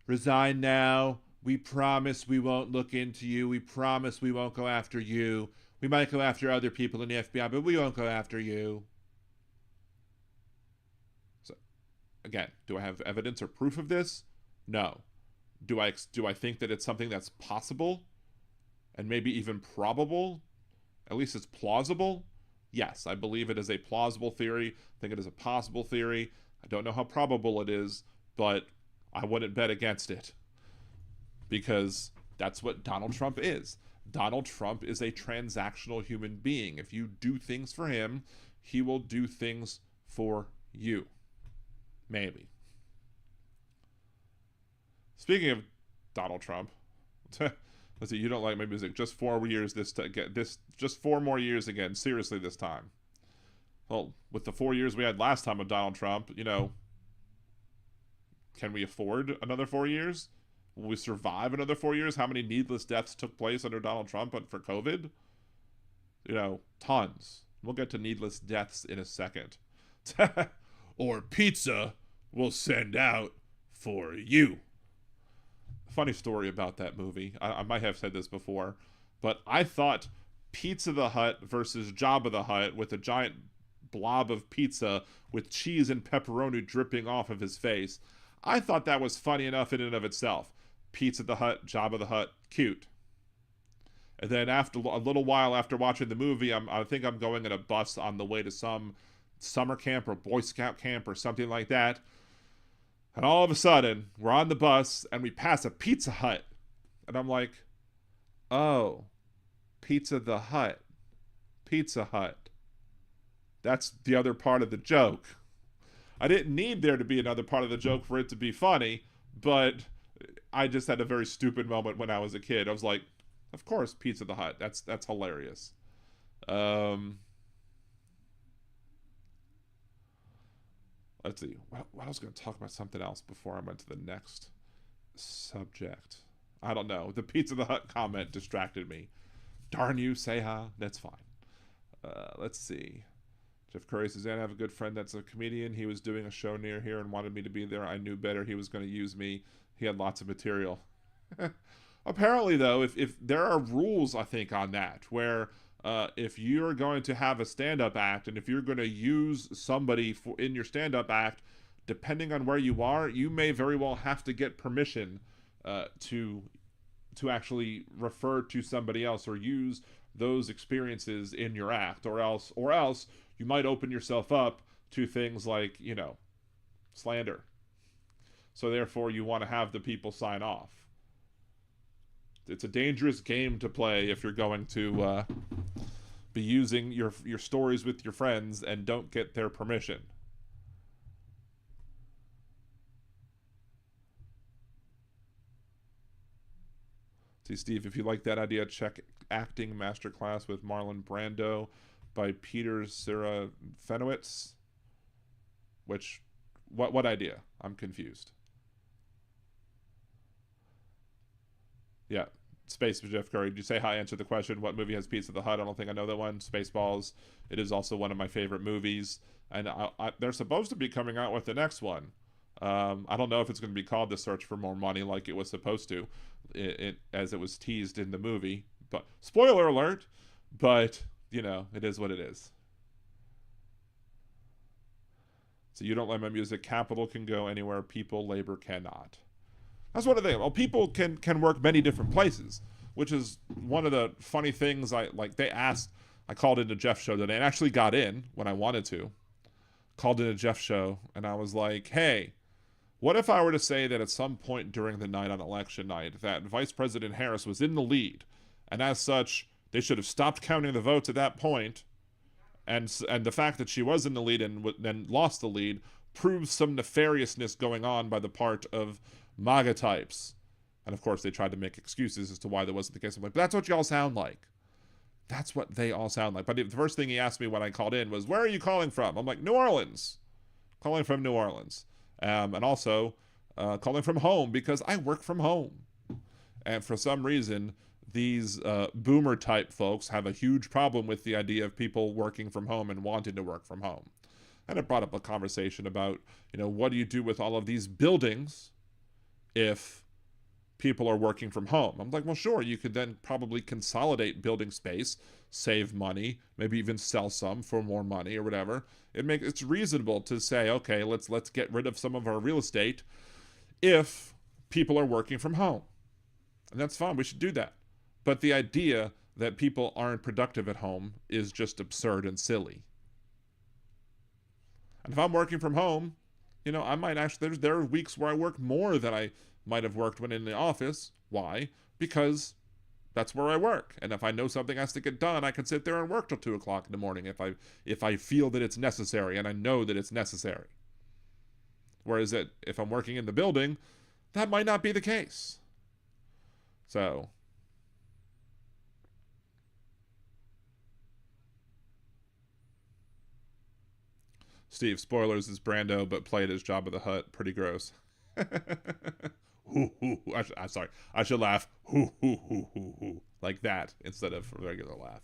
resign now, we promise we won't look into you. We promise we won't go after you. We might go after other people in the FBI, but we won't go after you. So, again, do I have evidence or proof of this? No. Do I think that it's something that's possible? And maybe even probable? At least it's plausible? Yes, I believe it is a plausible theory. I think it is a possible theory. I don't know how probable it is, but I wouldn't bet against it. Because That's what Donald Trump is. Donald Trump is a transactional human being. If you do things for him, he will do things for you. Maybe. Speaking of Donald Trump, let's see. You don't like my music. Just 4 years just 4 more years again. Seriously, this time. Well, with the 4 years we had last time with Donald Trump, can we afford another 4 years? Will we survive another 4 years? How many needless deaths took place under Donald Trump for COVID? Tons. We'll get to needless deaths in a second. Or pizza will send out for you. Funny story about that movie. I might have said this before, but I thought Pizza the Hut versus Jabba the Hutt with a giant blob of pizza with cheese and pepperoni dripping off of his face. I thought that was funny enough in and of itself. Pizza the Hut, Jabba the Hutt, cute. And then after a little while after watching the movie, I think I'm going in a bus on the way to some summer camp or Boy Scout camp or something like that. And all of a sudden, we're on the bus and we pass a Pizza Hut. And I'm like, oh, Pizza the Hut. Pizza Hut. That's the other part of the joke. I didn't need there to be another part of the joke for it to be funny, but I just had a very stupid moment when I was a kid. I was like, of course, Pizza the Hut. That's hilarious. Let's see. What I was going to talk about something else before I went to the next subject. I don't know. The Pizza the Hut comment distracted me. Darn you, Seha. That's fine. Let's see. Jeff Curry says, I have a good friend that's a comedian. He was doing a show near here and wanted me to be there. I knew better. He was going to use me. He had lots of material. Apparently, though, if there are rules, I think, on that, where if you're going to have a stand-up act and if you're going to use somebody in your stand-up act, depending on where you are, you may very well have to get permission to actually refer to somebody else or use those experiences in your act, or else you might open yourself up to things like, slander. So therefore you want to have the people sign off. It's a dangerous game to play if you're going to be using your stories with your friends and don't get their permission. See, Steve, if you like that idea, check Acting Masterclass with Marlon Brando by Peter Serafinowicz. What idea? I'm confused. Yeah. Space with Jeff Curry. Did you say hi? Answer the question. What movie has Pizza the Hut? I don't think I know that one. Spaceballs. It is also one of my favorite movies. And they're supposed to be coming out with the next one. I don't know if it's going to be called The Search for More Money like it was supposed to, as it was teased in the movie. But spoiler alert. But, it is what it is. So you don't like my music. Capital can go anywhere. People, labor cannot. That's one of the things. Well, people can work many different places, which is one of the funny things. They asked. I called into Jeff's show today and actually got in when I wanted to. Called into Jeff's show and I was like, hey, what if I were to say that at some point during the night on election night that Vice President Harris was in the lead, and as such, they should have stopped counting the votes at that point, and the fact that she was in the lead and then lost the lead proves some nefariousness going on by the part of MAGA types. And of course, they tried to make excuses as to why that wasn't the case. I'm like, but that's what y'all sound like. That's what they all sound like. But the first thing he asked me when I called in was, where are you calling from? I'm like, New Orleans. Calling from New Orleans. And also calling from home because I work from home. And for some reason, these boomer type folks have a huge problem with the idea of people working from home and wanting to work from home. And it brought up a conversation about, what do you do with all of these buildings if people are working from home? I'm like, well, sure, you could then probably consolidate building space, save money, maybe even sell some for more money or whatever. It's reasonable to say, okay, let's get rid of some of our real estate if people are working from home. And that's fine, we should do that. But the idea that people aren't productive at home is just absurd and silly. And if I'm working from home, I might actually, there are weeks where I work more than I might have worked when in the office. Why? because that's where I work. And if I know something has to get done, I can sit there and work till 2 o'clock in the morning if I feel that it's necessary and I know that it's necessary. Whereas if I'm working in the building, that might not be the case. So, Steve, spoilers is Brando, but played as Jabba the Hutt. Pretty gross. Hoo, hoo, hoo. I'm sorry. I should laugh. Hoo, hoo, hoo, hoo, hoo. Like that instead of a regular laugh.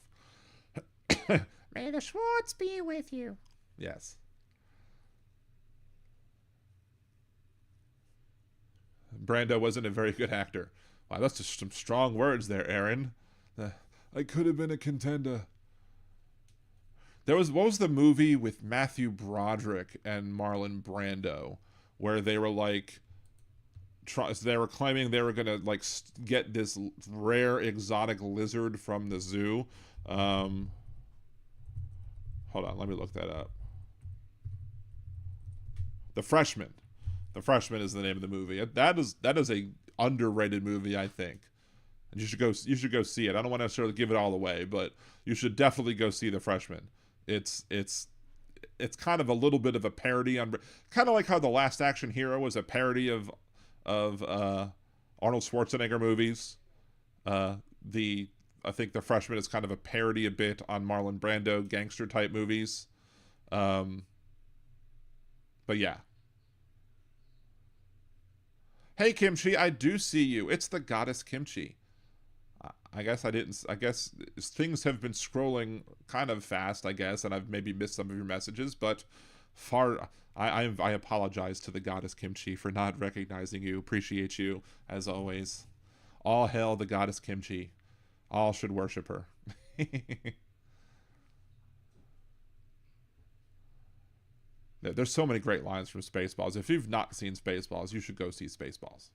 May the Schwartz be with you. Yes. Brando wasn't a very good actor. Wow, that's just some strong words there, Aaron. I could have been a contender. What was the movie with Matthew Broderick and Marlon Brando where they were like, they were claiming they were gonna like get this rare exotic lizard from the zoo. Hold on, let me look that up. The Freshman. The Freshman is the name of the movie. That is a underrated movie, I think. And you should go see it. I don't want to necessarily give it all away, but you should definitely go see The Freshman. It's kind of a little bit of a parody on, kind of like how The Last Action Hero was a parody of Arnold Schwarzenegger movies. I think The Freshman is kind of a parody a bit on Marlon Brando gangster type movies. But yeah. Hey Kimchi, I do see you. It's the goddess Kimchi. I guess things have been scrolling kind of fast, I guess, and I've maybe missed some of your messages, but I apologize to the goddess Kimchi for not recognizing you. Appreciate you, as always. All hail the goddess Kimchi. All should worship her. There's so many great lines from Spaceballs. If you've not seen Spaceballs, you should go see Spaceballs.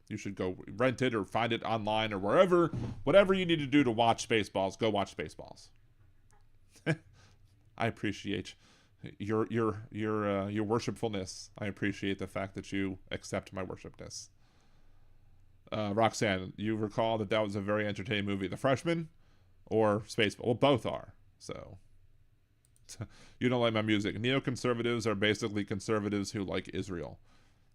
You should go rent it or find it online or wherever, whatever you need to do to watch Spaceballs. Go watch Spaceballs. I appreciate your worshipfulness. I appreciate the fact that you accept my worshipness. Roxanne, you recall that was a very entertaining movie, The Freshman or Spaceball? Well, both are. So you don't like my music. Neoconservatives are basically conservatives who like Israel.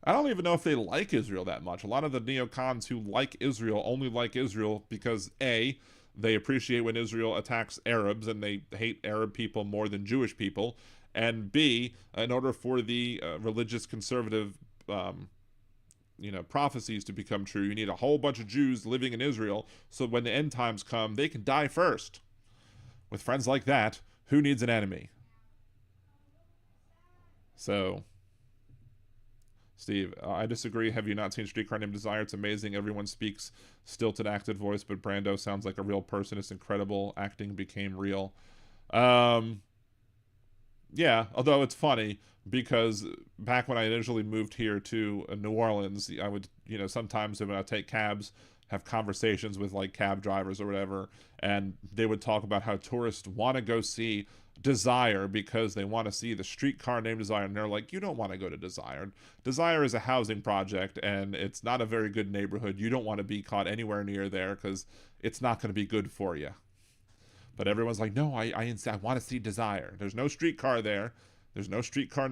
I don't even know if they like Israel that much. A lot of the neocons who like Israel only like Israel because A, they appreciate when Israel attacks Arabs and they hate Arab people more than Jewish people, and B, in order for the religious conservative prophecies to become true, you need a whole bunch of Jews living in Israel so when the end times come, they can die first. With friends like that, who needs an enemy? So, Steve, I disagree. Have you not seen Streetcar Named Desire? It's amazing. Everyone speaks stilted acted voice, but Brando sounds like a real person. It's incredible. Acting became real. Yeah, although it's funny because back when I initially moved here to New Orleans, I would, sometimes when I take cabs, have conversations with like cab drivers or whatever, and they would talk about how tourists want to go see Desire because they want to see the Streetcar Named Desire, and they're like, you don't want to go to Desire. Desire is a housing project, and it's not a very good neighborhood. You don't want to be caught anywhere near there because it's not going to be good for you. But everyone's like, no, I want to see Desire. There's no streetcar there. There's no streetcar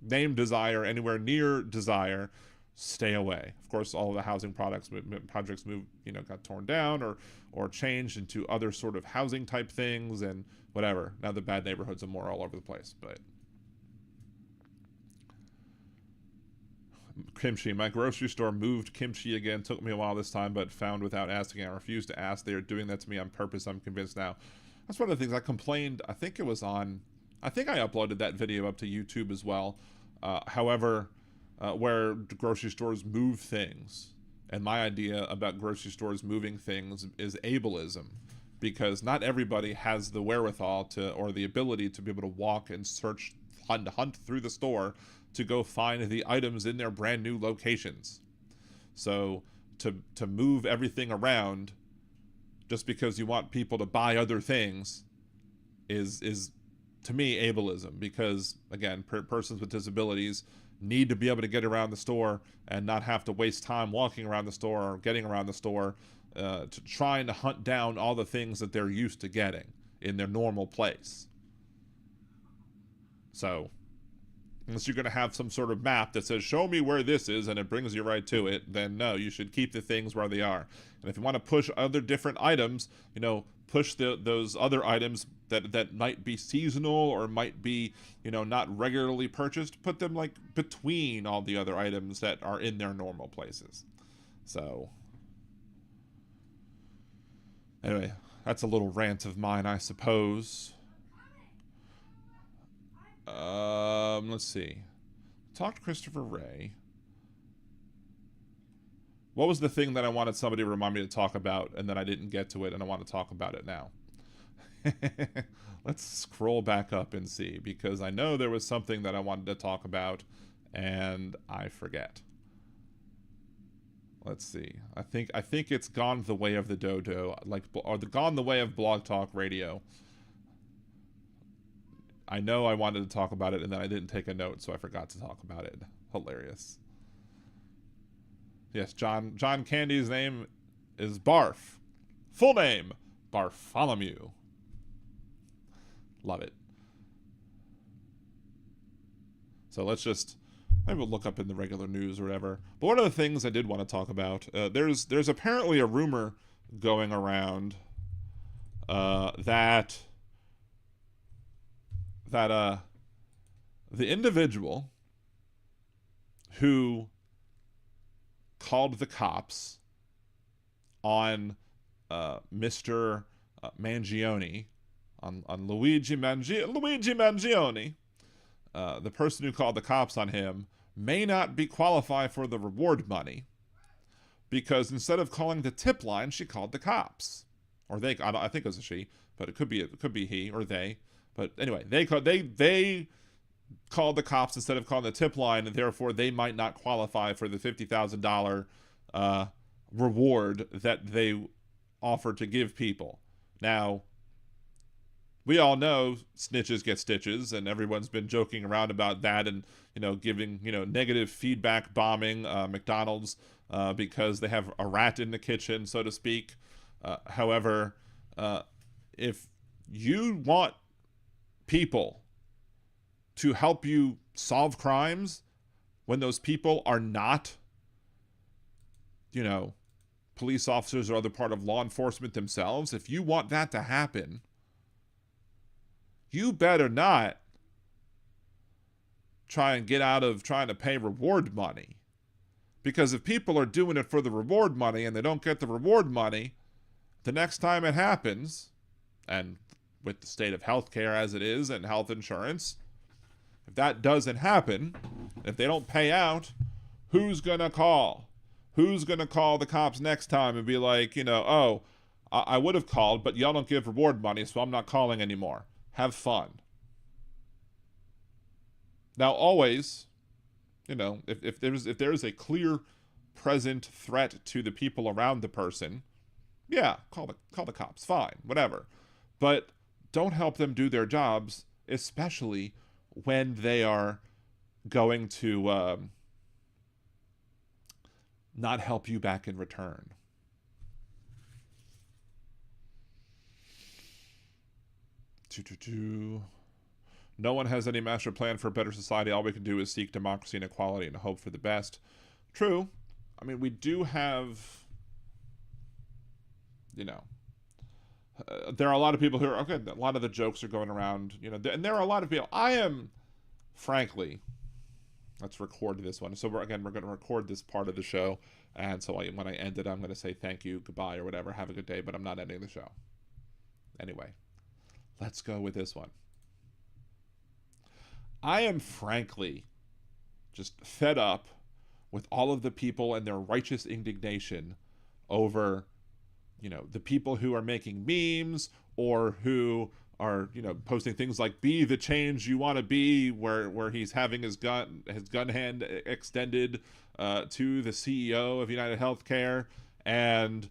named Desire anywhere near Desire. Stay away. Of course, all of the housing projects got torn down or changed into other sort of housing type things and whatever. Now the bad neighborhoods are more all over the place. But kimchi. My grocery store moved kimchi again. Took me a while this time, but found without asking. I refused to ask. They are doing that to me on purpose. I'm convinced now. That's one of the things I complained. I think I uploaded that video up to YouTube as well. However, where grocery stores move things. And my idea about grocery stores moving things is ableism. Because not everybody has the wherewithal or the ability to be able to walk and search, hunt through the store to go find the items in their brand new locations. So to move everything around just because you want people to buy other things is to me ableism, because again, persons with disabilities need to be able to get around the store and not have to waste time walking around the store or getting around the store to trying to hunt down all the things that they're used to getting in their normal place. So, unless you're going to have some sort of map that says, show me where this is, and it brings you right to it, then no, you should keep the things where they are. And if you want to push other different items, push those other items that might be seasonal or might be, not regularly purchased, put them like between all the other items that are in their normal places. So, anyway, that's a little rant of mine, I suppose. Let's see. Talked to Christopher Wray. What was the thing that I wanted somebody to remind me to talk about, and then I didn't get to it, and I want to talk about it now? Let's scroll back up and see, because I know there was something that I wanted to talk about, and I forget. Let's see. I think it's gone the way of the dodo, or gone the way of Blog Talk Radio. I know I wanted to talk about it, and then I didn't take a note, so I forgot to talk about it. Hilarious. Yes, John Candy's name is Barf. Full name, Bartholomew. Love it. So let's just, maybe we'll look up in the regular news or whatever. But one of the things I did want to talk about, there's apparently a rumor going around that the individual who called the cops on Mr. Mangione, on Luigi Mangione, the person who called the cops on him, may not be qualified for the reward money because instead of calling the tip line, she called the cops. Or they, I think it was a she, but it could be he or they. But anyway, they called the cops instead of calling the tip line, and therefore they might not qualify for the $50,000 reward that they offered to give people. Now, we all know snitches get stitches, and everyone's been joking around about that and, giving, negative feedback bombing McDonald's because they have a rat in the kitchen, so to speak. However, if you want people to help you solve crimes when those people are not, police officers or other part of law enforcement themselves, if you want that to happen, you better not try and get out of trying to pay reward money. Because if people are doing it for the reward money and they don't get the reward money, the next time it happens, and with the state of healthcare as it is and health insurance, if that doesn't happen, if they don't pay out, who's going to call? Who's going to call the cops next time and be like, I would have called, but y'all don't give reward money, so I'm not calling anymore. Have fun. Now, always, if there is a clear present threat to the people around the person, yeah, call the cops, fine, whatever. But don't help them do their jobs, especially when they are going to not help you back in return. No one has any master plan for a better society. All we can do is seek democracy and equality and hope for the best. True. I mean, we do have, there are a lot of people who are, okay, a lot of the jokes are going around, and there are a lot of people. I am, frankly, let's record this one. So we're going to record this part of the show. And so when I end it, I'm going to say thank you, goodbye, or whatever. Have a good day, but I'm not ending the show. Anyway, let's go with this one. I am frankly just fed up with all of the people and their righteous indignation over, the people who are making memes or who are, posting things like "be the change you want to be," where he's having his gun hand extended to the CEO of United Healthcare, and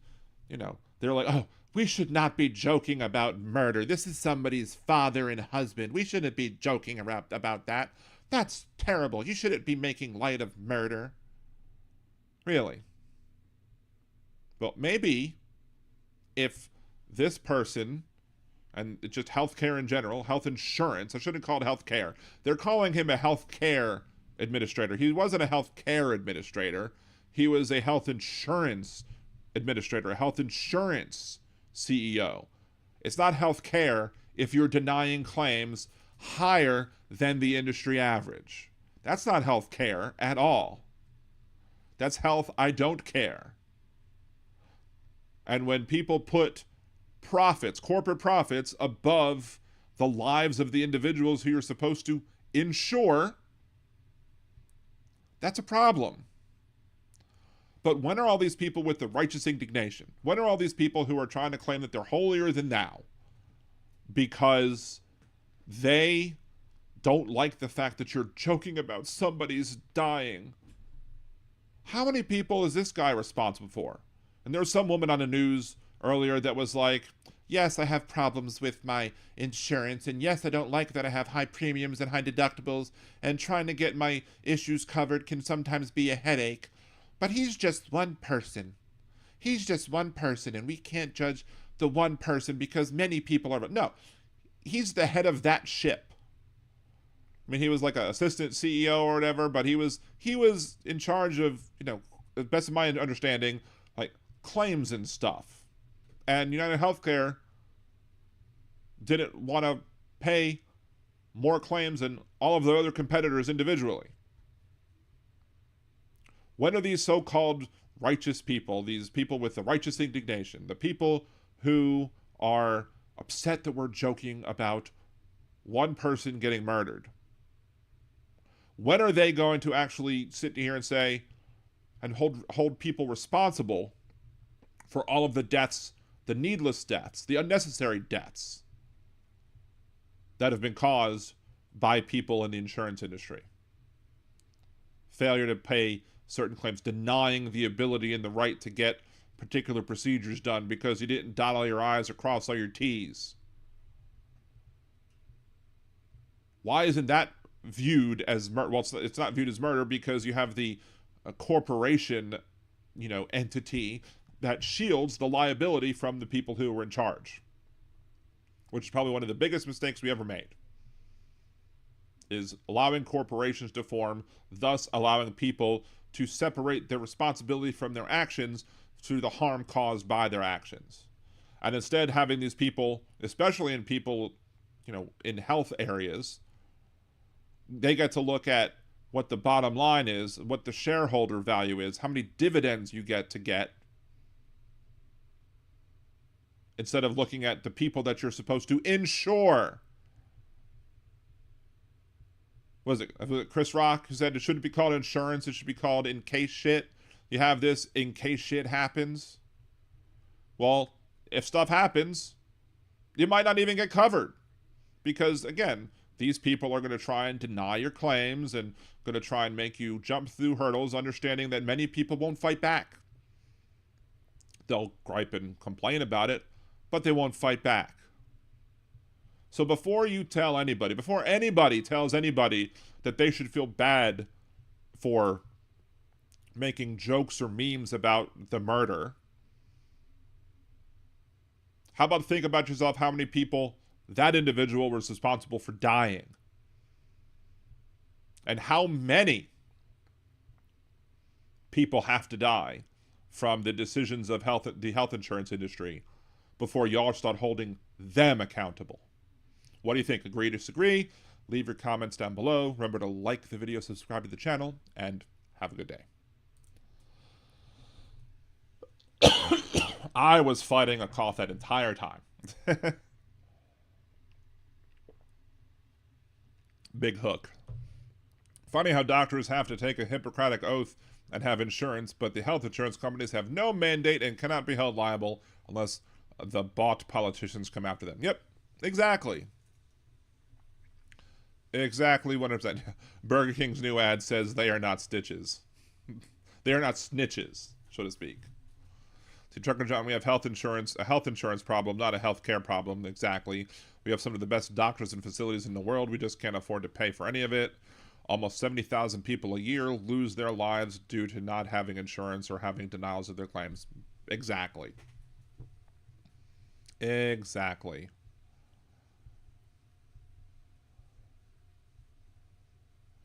they're like, "Oh, we should not be joking about murder. This is somebody's father and husband. We shouldn't be joking about that. That's terrible. You shouldn't be making light of murder." Really? Well, maybe if this person, and it's just healthcare in general, health insurance, I shouldn't call it healthcare. They're calling him a healthcare administrator. He wasn't a healthcare administrator. He was a health insurance administrator, a health insurance CEO. It's not healthcare if you're denying claims higher than the industry average. That's not healthcare at all. That's health I don't care. And when people put profits, corporate profits, above the lives of the individuals who you're supposed to insure, that's a problem. But when are all these people with the righteous indignation? When are all these people who are trying to claim that they're holier than thou because they don't like the fact that you're joking about somebody's dying? How many people is this guy responsible for? And there was some woman on the news earlier that was like, yes, I have problems with my insurance, and yes, I don't like that I have high premiums and high deductibles, and trying to get my issues covered can sometimes be a headache. But he's just one person. He's just one person, and we can't judge the one person because many people are... No, he's the head of that ship. I mean, he was like an assistant CEO or whatever, but he was in charge of, the best of my understanding, like claims and stuff. And United Healthcare didn't want to pay more claims than all of the other competitors individually. When are these so-called righteous people, these people with the righteous indignation, the people who are upset that we're joking about one person getting murdered, when are they going to actually sit here and say and hold people responsible for all of the deaths, the needless deaths, the unnecessary deaths that have been caused by people in the insurance industry? Failure to pay certain claims, denying the ability and the right to get particular procedures done because you didn't dot all your I's or cross all your T's. Why isn't that viewed as murder? Well, it's not viewed as murder because you have the corporation, entity that shields the liability from the people who were in charge, which is probably one of the biggest mistakes we ever made, is allowing corporations to form, thus allowing people to separate their responsibility from their actions through the harm caused by their actions. And instead having these people, especially in people, in health areas, they get to look at what the bottom line is, what the shareholder value is, how many dividends you get, instead of looking at the people that you're supposed to insure. Was it Chris Rock who said it shouldn't be called insurance, it should be called in case shit? You have this in case shit happens. Well, if stuff happens, you might not even get covered. Because, again, these people are going to try and deny your claims and going to try and make you jump through hurdles, understanding that many people won't fight back. They'll gripe and complain about it, but they won't fight back. So before anybody tells anybody that they should feel bad for making jokes or memes about the murder, how about think about yourself how many people that individual was responsible for dying? And how many people have to die from the decisions of the health insurance industry before y'all start holding them accountable? What do you think? Agree, disagree? Leave your comments down below. Remember to like the video, subscribe to the channel, and have a good day. I was fighting a cough that entire time. Big hook. Funny how doctors have to take a Hippocratic oath and have insurance, but the health insurance companies have no mandate and cannot be held liable unless the bought politicians come after them. Yep, exactly. Exactly 100%. Burger King's new ad says they are not stitches. They are not snitches, so to speak. See, Trucker John, we have a health insurance problem, not a health care problem. Exactly. We have some of the best doctors and facilities in the world. We just can't afford to pay for any of it. Almost 70,000 people a year lose their lives due to not having insurance or having denials of their claims. Exactly. Exactly.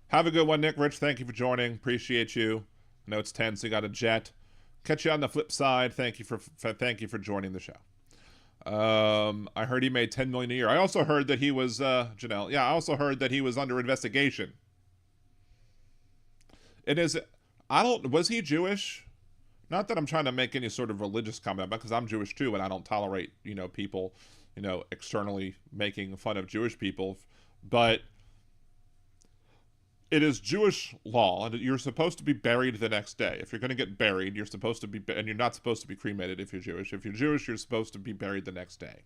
Have a good one, Nick Rich. Thank you for joining. Appreciate you. I know it's 10, so you got a jet. Catch you on the flip side. Thank you for joining the show. I heard he made $10 million a year. I also heard that he was Janelle. Yeah, I also heard that he was under investigation. It is. I don't. Was he Jewish? Not that I'm trying to make any sort of religious comment about, because I'm Jewish too, and I don't tolerate people externally making fun of Jewish people, but it is Jewish law, and you're supposed to be buried the next day. If you're going to get buried, you're supposed to be, and you're not supposed to be cremated if you're Jewish. If you're Jewish, you're supposed to be buried the next day.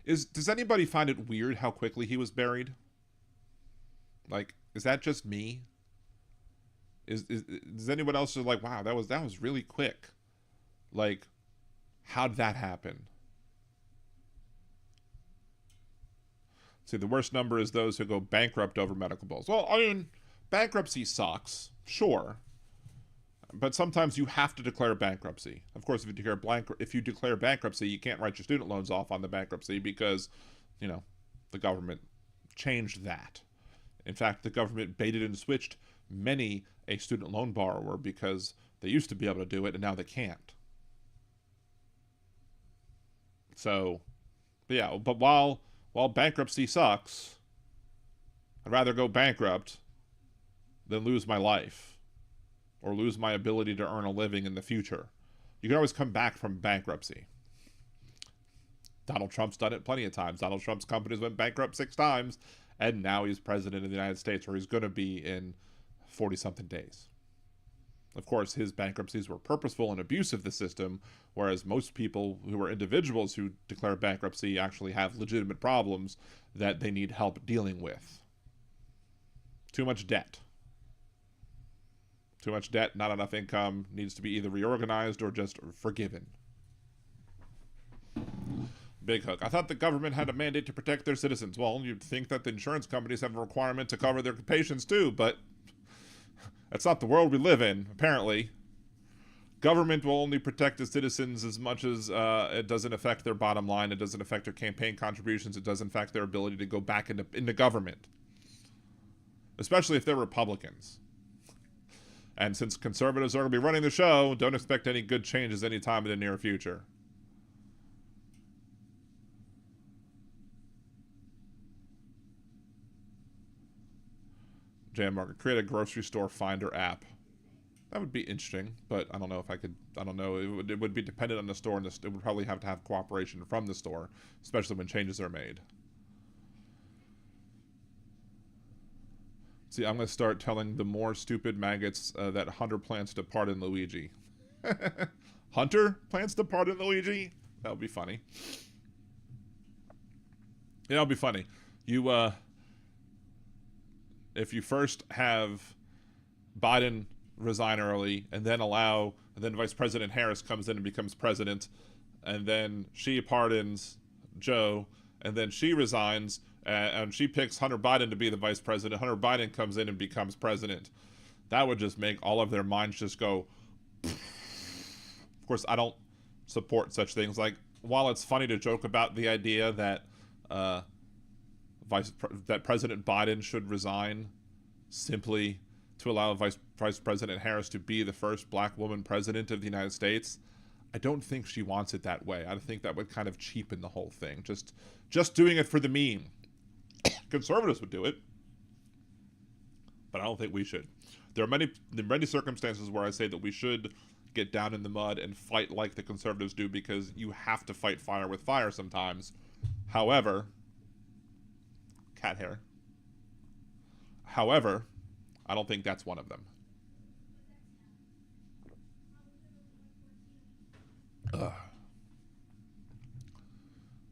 Does anybody find it weird how quickly he was buried? Like, is that just me? Does anyone else just like, wow, that was really quick? Like, how'd that happen? See, the worst number is those who go bankrupt over medical bills. Well, I mean, bankruptcy sucks, sure. But sometimes you have to declare bankruptcy. Of course, if you declare bankruptcy, you can't write your student loans off on the bankruptcy because, the government changed that. In fact, the government baited and switched many a student loan borrower because they used to be able to do it and now they can't. So, yeah, but while bankruptcy sucks, I'd rather go bankrupt than lose my life or lose my ability to earn a living in the future. You can always come back from bankruptcy. Donald Trump's done it plenty of times. Donald Trump's companies went bankrupt 6 times, and now he's president of the United States, or he's going to be in 40-something days. Of course, his bankruptcies were purposeful and abuse of the system, whereas most people who are individuals who declare bankruptcy actually have legitimate problems that they need help dealing with. Too much debt. Too much debt, not enough income, needs to be either reorganized or just forgiven. Big hook. I thought the government had a mandate to protect their citizens. Well, you'd think that the insurance companies have a requirement to cover their patients too, but that's not the world we live in, apparently. Government will only protect its citizens as much as it doesn't affect their bottom line, it doesn't affect their campaign contributions, it doesn't affect their ability to go back into government. Especially if they're Republicans. And since conservatives are going to be running the show, don't expect any good changes anytime in the near future. Jan Market, create a grocery store finder app. That would be interesting, but I don't know if I could. I don't know. It would be dependent on the store, and it would probably have to have cooperation from the store, especially when changes are made. See, I'm going to start telling the more stupid maggots that Hunter plans to pardon Luigi. Hunter plans to pardon Luigi? That would be funny. Yeah, that would be funny. If you first have Biden resign early and then Vice President Harris comes in and becomes president, and then she pardons Joe, and then she resigns, and she picks Hunter Biden to be the vice president. Hunter Biden comes in and becomes president. That would just make all of their minds just go. Of course, I don't support such things. Like, while it's funny to joke about the idea that that President Biden should resign simply to allow Vice President Harris to be the first black woman president of the United States, I don't think she wants it that way. I think that would kind of cheapen the whole thing. Just doing it for the meme. Conservatives would do it, but I don't think we should. There are many circumstances where I say that we should get down in the mud and fight like the conservatives do, because you have to fight fire with fire sometimes. However, cat hair. However, I don't think that's one of them.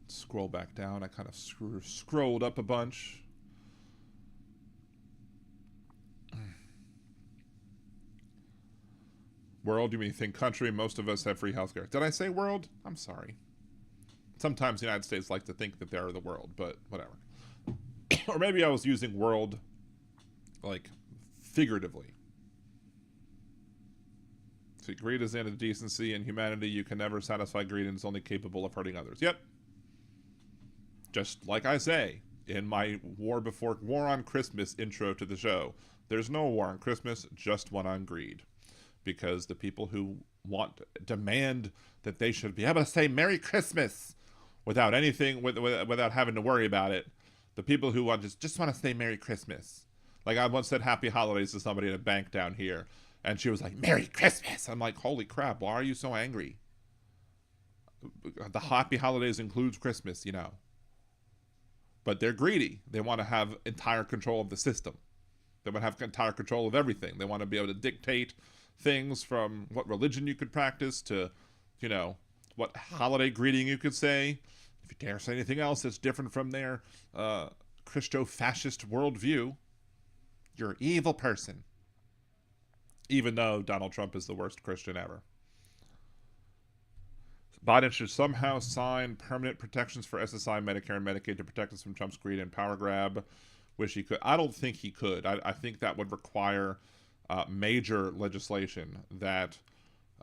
Scroll back down. I kind of scrolled up a bunch. World, you mean think country? Most of us have free healthcare. Did I say world? I'm sorry. Sometimes the United States like to think that they're the world, but whatever. Or maybe I was using world, like, figuratively. See, greed is the end of decency and humanity. You can never satisfy greed and is only capable of hurting others. Yep. Just like I say in my War on Christmas intro to the show, there's no war on Christmas, just one on greed. Because the people who demand that they should be able to say Merry Christmas without anything, without having to worry about it, the people who just want to say Merry Christmas. Like I once said Happy Holidays to somebody at a bank down here, and she was like, Merry Christmas! I'm like, holy crap, why are you so angry? The Happy Holidays includes Christmas, you know. But they're greedy. They want to have entire control of the system. They want to have entire control of everything. They want to be able to dictate things from what religion you could practice to, you know, what holiday greeting you could say. If you dare say anything else that's different from their Christo-fascist worldview, you're an evil person. Even though Donald Trump is the worst Christian ever. Biden should somehow sign permanent protections for SSI, Medicare, and Medicaid to protect us from Trump's greed and power grab. Wish he could. I don't think he could. I think that would require major legislation that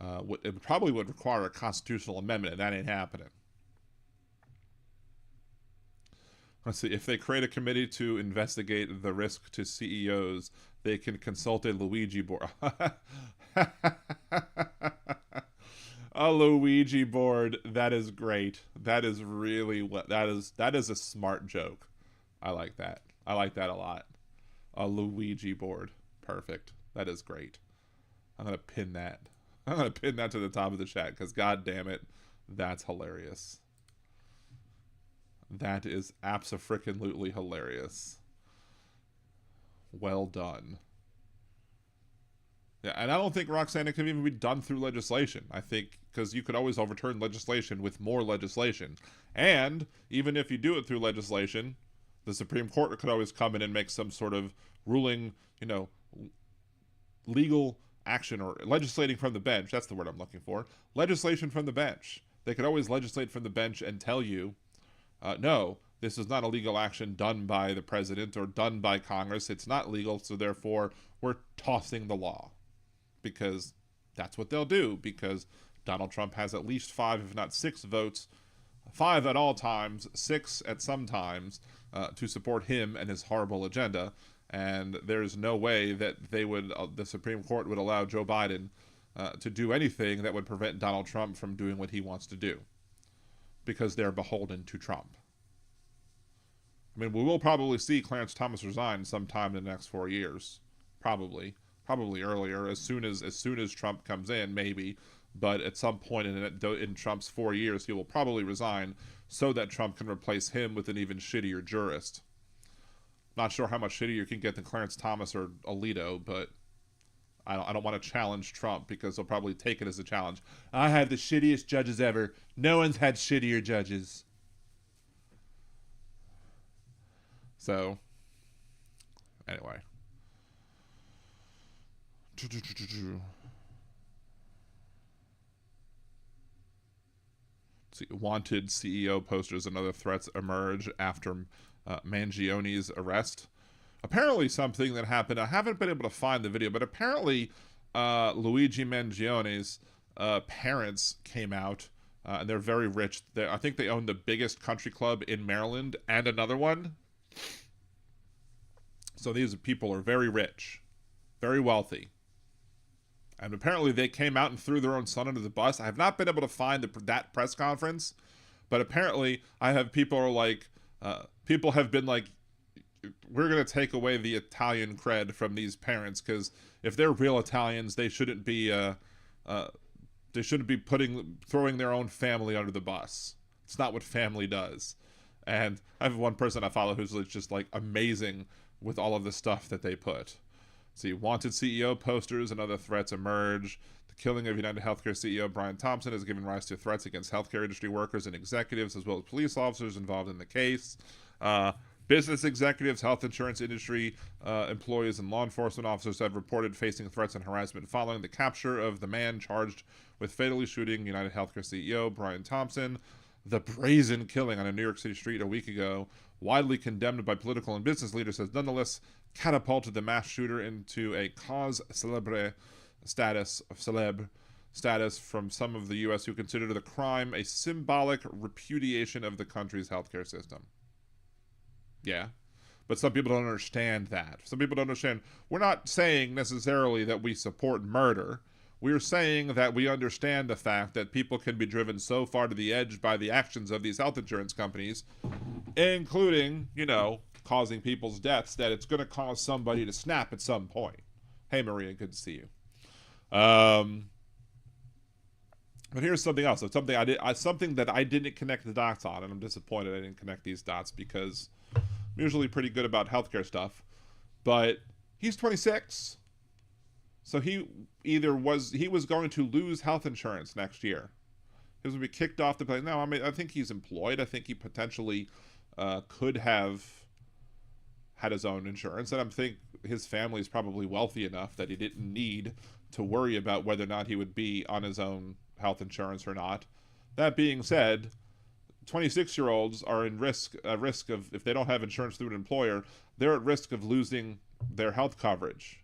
it probably would require a constitutional amendment, and that ain't happening. Let's see. If they create a committee to investigate the risk to CEOs, they can consult a Luigi board. A Luigi board. That is great. That is really what that is a smart joke. I like that. I like that a lot. A Luigi board. Perfect. That is great. I'm going to pin that. I'm going to pin that to the top of the chat because god damn it, that's hilarious. That is abso-frickin-lutely hilarious. Well done. Yeah, and I don't think Roxanne can even be done through legislation. I think because you could always overturn legislation with more legislation. And even if you do it through legislation, the Supreme Court could always come in and make some sort of ruling, you know, legal action or legislating from the bench. That's the word I'm looking for. Legislation from the bench. They could always legislate from the bench and tell you, no, this is not a legal action done by the president or done by Congress. It's not legal, so therefore we're tossing the law. Because that's what they'll do, because Donald Trump has at least 5, if not 6 votes, 5 at all times, 6 at some times, to support him and his horrible agenda. And there's no way that they would, the Supreme Court would allow Joe Biden to do anything that would prevent Donald Trump from doing what he wants to do. Because they're beholden to Trump. I mean, we will probably see Clarence Thomas resign sometime in the next 4 years. Probably earlier, as soon as Trump comes in, maybe. But at some point in Trump's 4 years, he will probably resign so that Trump can replace him with an even shittier jurist. Not sure how much shittier you can get than Clarence Thomas or Alito, but I don't want to challenge Trump because he'll probably take it as a challenge. I had the shittiest judges ever. No one's had shittier judges. So, anyway. See, wanted CEO posters and other threats emerge after Mangione's arrest. Apparently something that happened, I haven't been able to find the video, but apparently Luigi Mangione's parents came out, and they're very rich. I think they own the biggest country club in Maryland and another one. So these people are very rich, very wealthy. And apparently they came out and threw their own son under the bus. I have not been able to find that press conference, but apparently I have people are like, people have been like, we're going to take away the Italian cred from these parents because if they're real Italians, they shouldn't be throwing their own family under the bus. It's not what family does. And I have one person I follow who's just like amazing with all of the stuff that they put. See, wanted CEO posters and other threats emerge. The killing of United Healthcare CEO Brian Thompson has given rise to threats against healthcare industry workers and executives, as well as police officers involved in the case. Business executives, health insurance industry employees, and law enforcement officers have reported facing threats and harassment following the capture of the man charged with fatally shooting United Healthcare CEO Brian Thompson. The brazen killing on a New York City street a week ago, widely condemned by political and business leaders, has nonetheless catapulted the mass shooter into a cause célèbre status of celeb. status from some of the U.S. who consider the crime a symbolic repudiation of the country's healthcare system. Yeah. But some people don't understand that. Some people don't understand. We're not saying necessarily that we support murder. We're saying that we understand the fact that people can be driven so far to the edge by the actions of these health insurance companies, including, causing people's deaths, that it's going to cause somebody to snap at some point. Hey, Maria, good to see you. But here's something else. It's something that I didn't connect the dots on, and I'm disappointed I didn't connect these dots because I'm usually pretty good about healthcare stuff. But he's 26. So he was going to lose health insurance next year. He was going to be kicked off the plane. No, I think he's employed. I think he potentially could have had his own insurance. And I think his family is probably wealthy enough that he didn't need to worry about whether or not he would be on his own health insurance or not. That being said, 26-year-olds are at risk of, if they don't have insurance through an employer, they're at risk of losing their health coverage.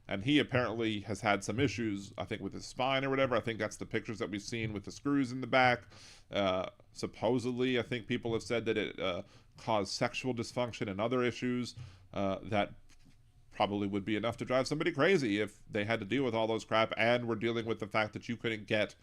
And he apparently has had some issues, I think, with his spine or whatever. I think that's the pictures that we've seen with the screws in the back. Supposedly, I think people have said that it caused sexual dysfunction and other issues that probably would be enough to drive somebody crazy if they had to deal with all those crap and were dealing with the fact that you couldn't get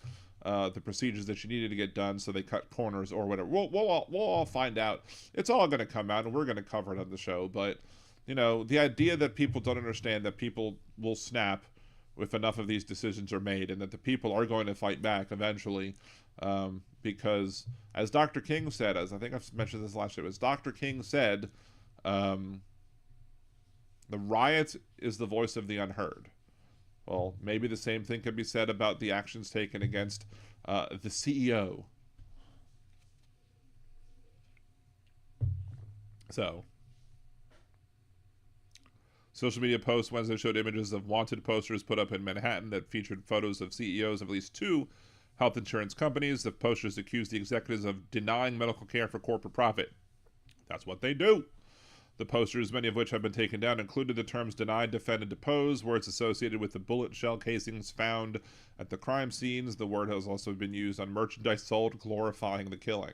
the procedures that you needed to get done, so they cut corners or whatever. We'll all find out. It's all going to come out, and we're going to cover it on the show, but the idea that people don't understand that people will snap if enough of these decisions are made, and that the people are going to fight back eventually, because as Dr. King said, as I think I've mentioned this last year, as Dr. King said, the riot is the voice of the unheard. Well, maybe the same thing could be said about the actions taken against the CEO. So, social media posts Wednesday showed images of wanted posters put up in Manhattan that featured photos of CEOs of at least 2 health insurance companies. The posters accused the executives of denying medical care for corporate profit. That's what they do. The posters, many of which have been taken down, included the terms denied, defend, and depose, words associated with the bullet shell casings found at the crime scenes. The word has also been used on merchandise sold, glorifying the killing.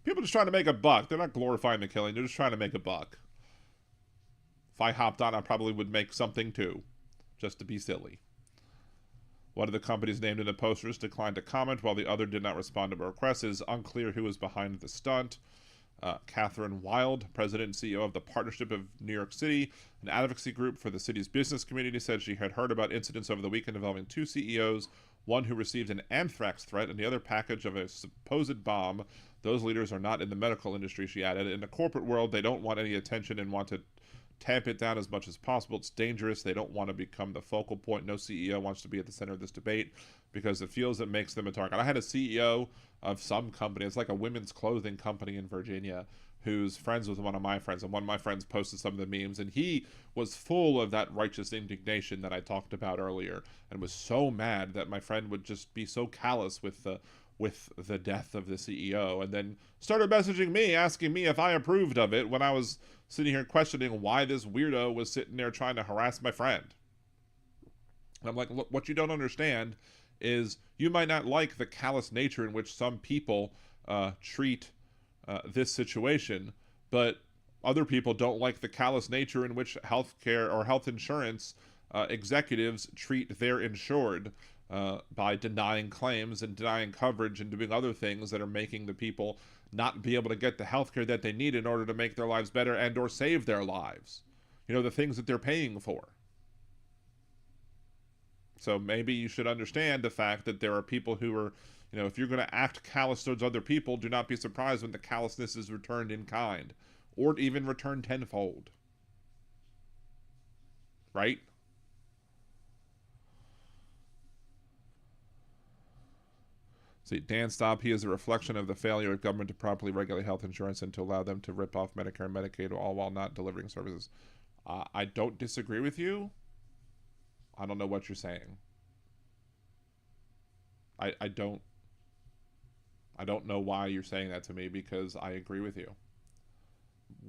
People are just trying to make a buck. They're not glorifying the killing. They're just trying to make a buck. If I hopped on, I probably would make something too, just to be silly. One of the companies named in the posters declined to comment, while the other did not respond to requests. It is unclear who was behind the stunt. Catherine Wild, president and CEO of the Partnership of New York City, an advocacy group for the city's business community, said she had heard about incidents over the weekend involving 2 CEOs, one who received an anthrax threat and the other package of a supposed bomb. Those leaders are not in the medical industry, she added. In the corporate world, they don't want any attention and want to tamp it down as much as possible. It's dangerous. They don't want to become the focal point. No CEO wants to be at the center of this debate because it feels it makes them a target. I had a CEO of some company, it's like a women's clothing company in Virginia, who's friends with one of my friends, and one of my friends posted some of the memes, and he was full of that righteous indignation that I talked about earlier, and was so mad that my friend would just be so callous with the death of the CEO, and then started messaging me, asking me if I approved of it, when I was sitting here questioning why this weirdo was sitting there trying to harass my friend. And I'm like, look, what you don't understand is you might not like the callous nature in which some people treat this situation, but other people don't like the callous nature in which healthcare or health insurance executives treat their insured by denying claims and denying coverage and doing other things that are making the people not be able to get the healthcare that they need in order to make their lives better and or save their lives. The things that they're paying for. So maybe you should understand the fact that there are people who are, if you're going to act callous towards other people, do not be surprised when the callousness is returned in kind, or even returned tenfold. Right? See, Dan Staub, he is a reflection of the failure of government to properly regulate health insurance and to allow them to rip off Medicare and Medicaid, all while not delivering services. I don't disagree with you. I don't know what you're saying. I don't know why you're saying that to me, because I agree with you.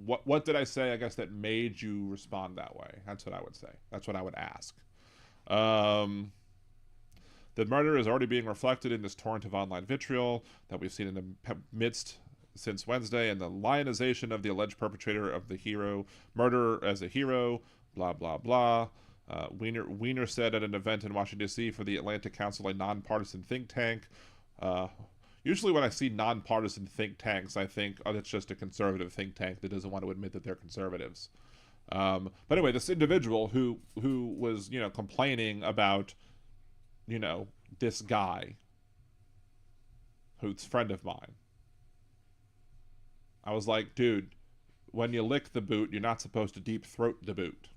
What did I say, I guess, that made you respond that way? That's what I would say. That's what I would ask. The murder is already being reflected in this torrent of online vitriol that we've seen in the midst since Wednesday, and the lionization of the alleged perpetrator of the hero murder as a hero, blah, blah, blah. Weiner said at an event in Washington, D.C. for the Atlantic Council, a nonpartisan think tank. Usually when I see nonpartisan think tanks, I think, oh, that's just a conservative think tank that doesn't want to admit that they're conservatives. But anyway, this individual who was, complaining about, this guy who's a friend of mine. I was like, dude, when you lick the boot, you're not supposed to deep throat the boot.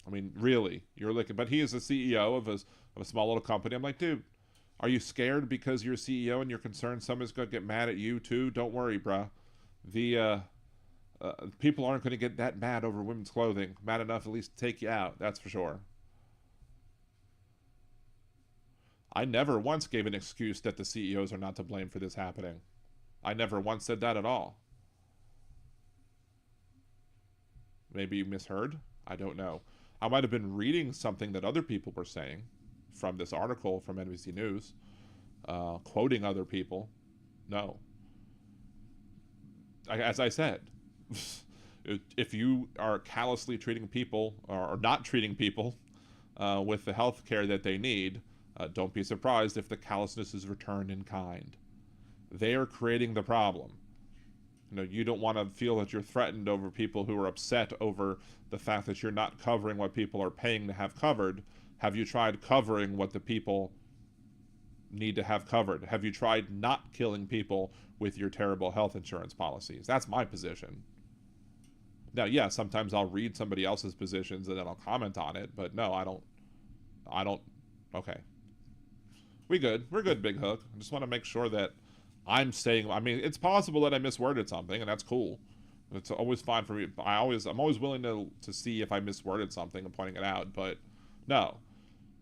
I mean, really, you're licking. But he is the CEO of a small little company. I'm like, dude, are you scared because you're a CEO and you're concerned somebody's going to get mad at you too? Don't worry, bruh. The people aren't going to get that mad over women's clothing. Mad enough at least to take you out, that's for sure. I never once gave an excuse that the CEOs are not to blame for this happening. I never once said that at all. Maybe you misheard? I don't know. I might have been reading something that other people were saying from this article from NBC News, quoting other people. No. As I said, if you are callously treating people or not treating people with the health care that they need, don't be surprised if the callousness is returned in kind. They are creating the problem. You don't want to feel that you're threatened over people who are upset over the fact that you're not covering what people are paying to have covered. Have you tried covering what the people need to have covered? Have you tried not killing people with your terrible health insurance policies? That's my position. Now, yeah, sometimes I'll read somebody else's positions and then I'll comment on it, but no, I don't. Okay. We're good, Big Hook. I just want to make sure that I'm saying, it's possible that I misworded something, and that's cool. It's always fine for me. I'm always willing to see if I misworded something and pointing it out, but no.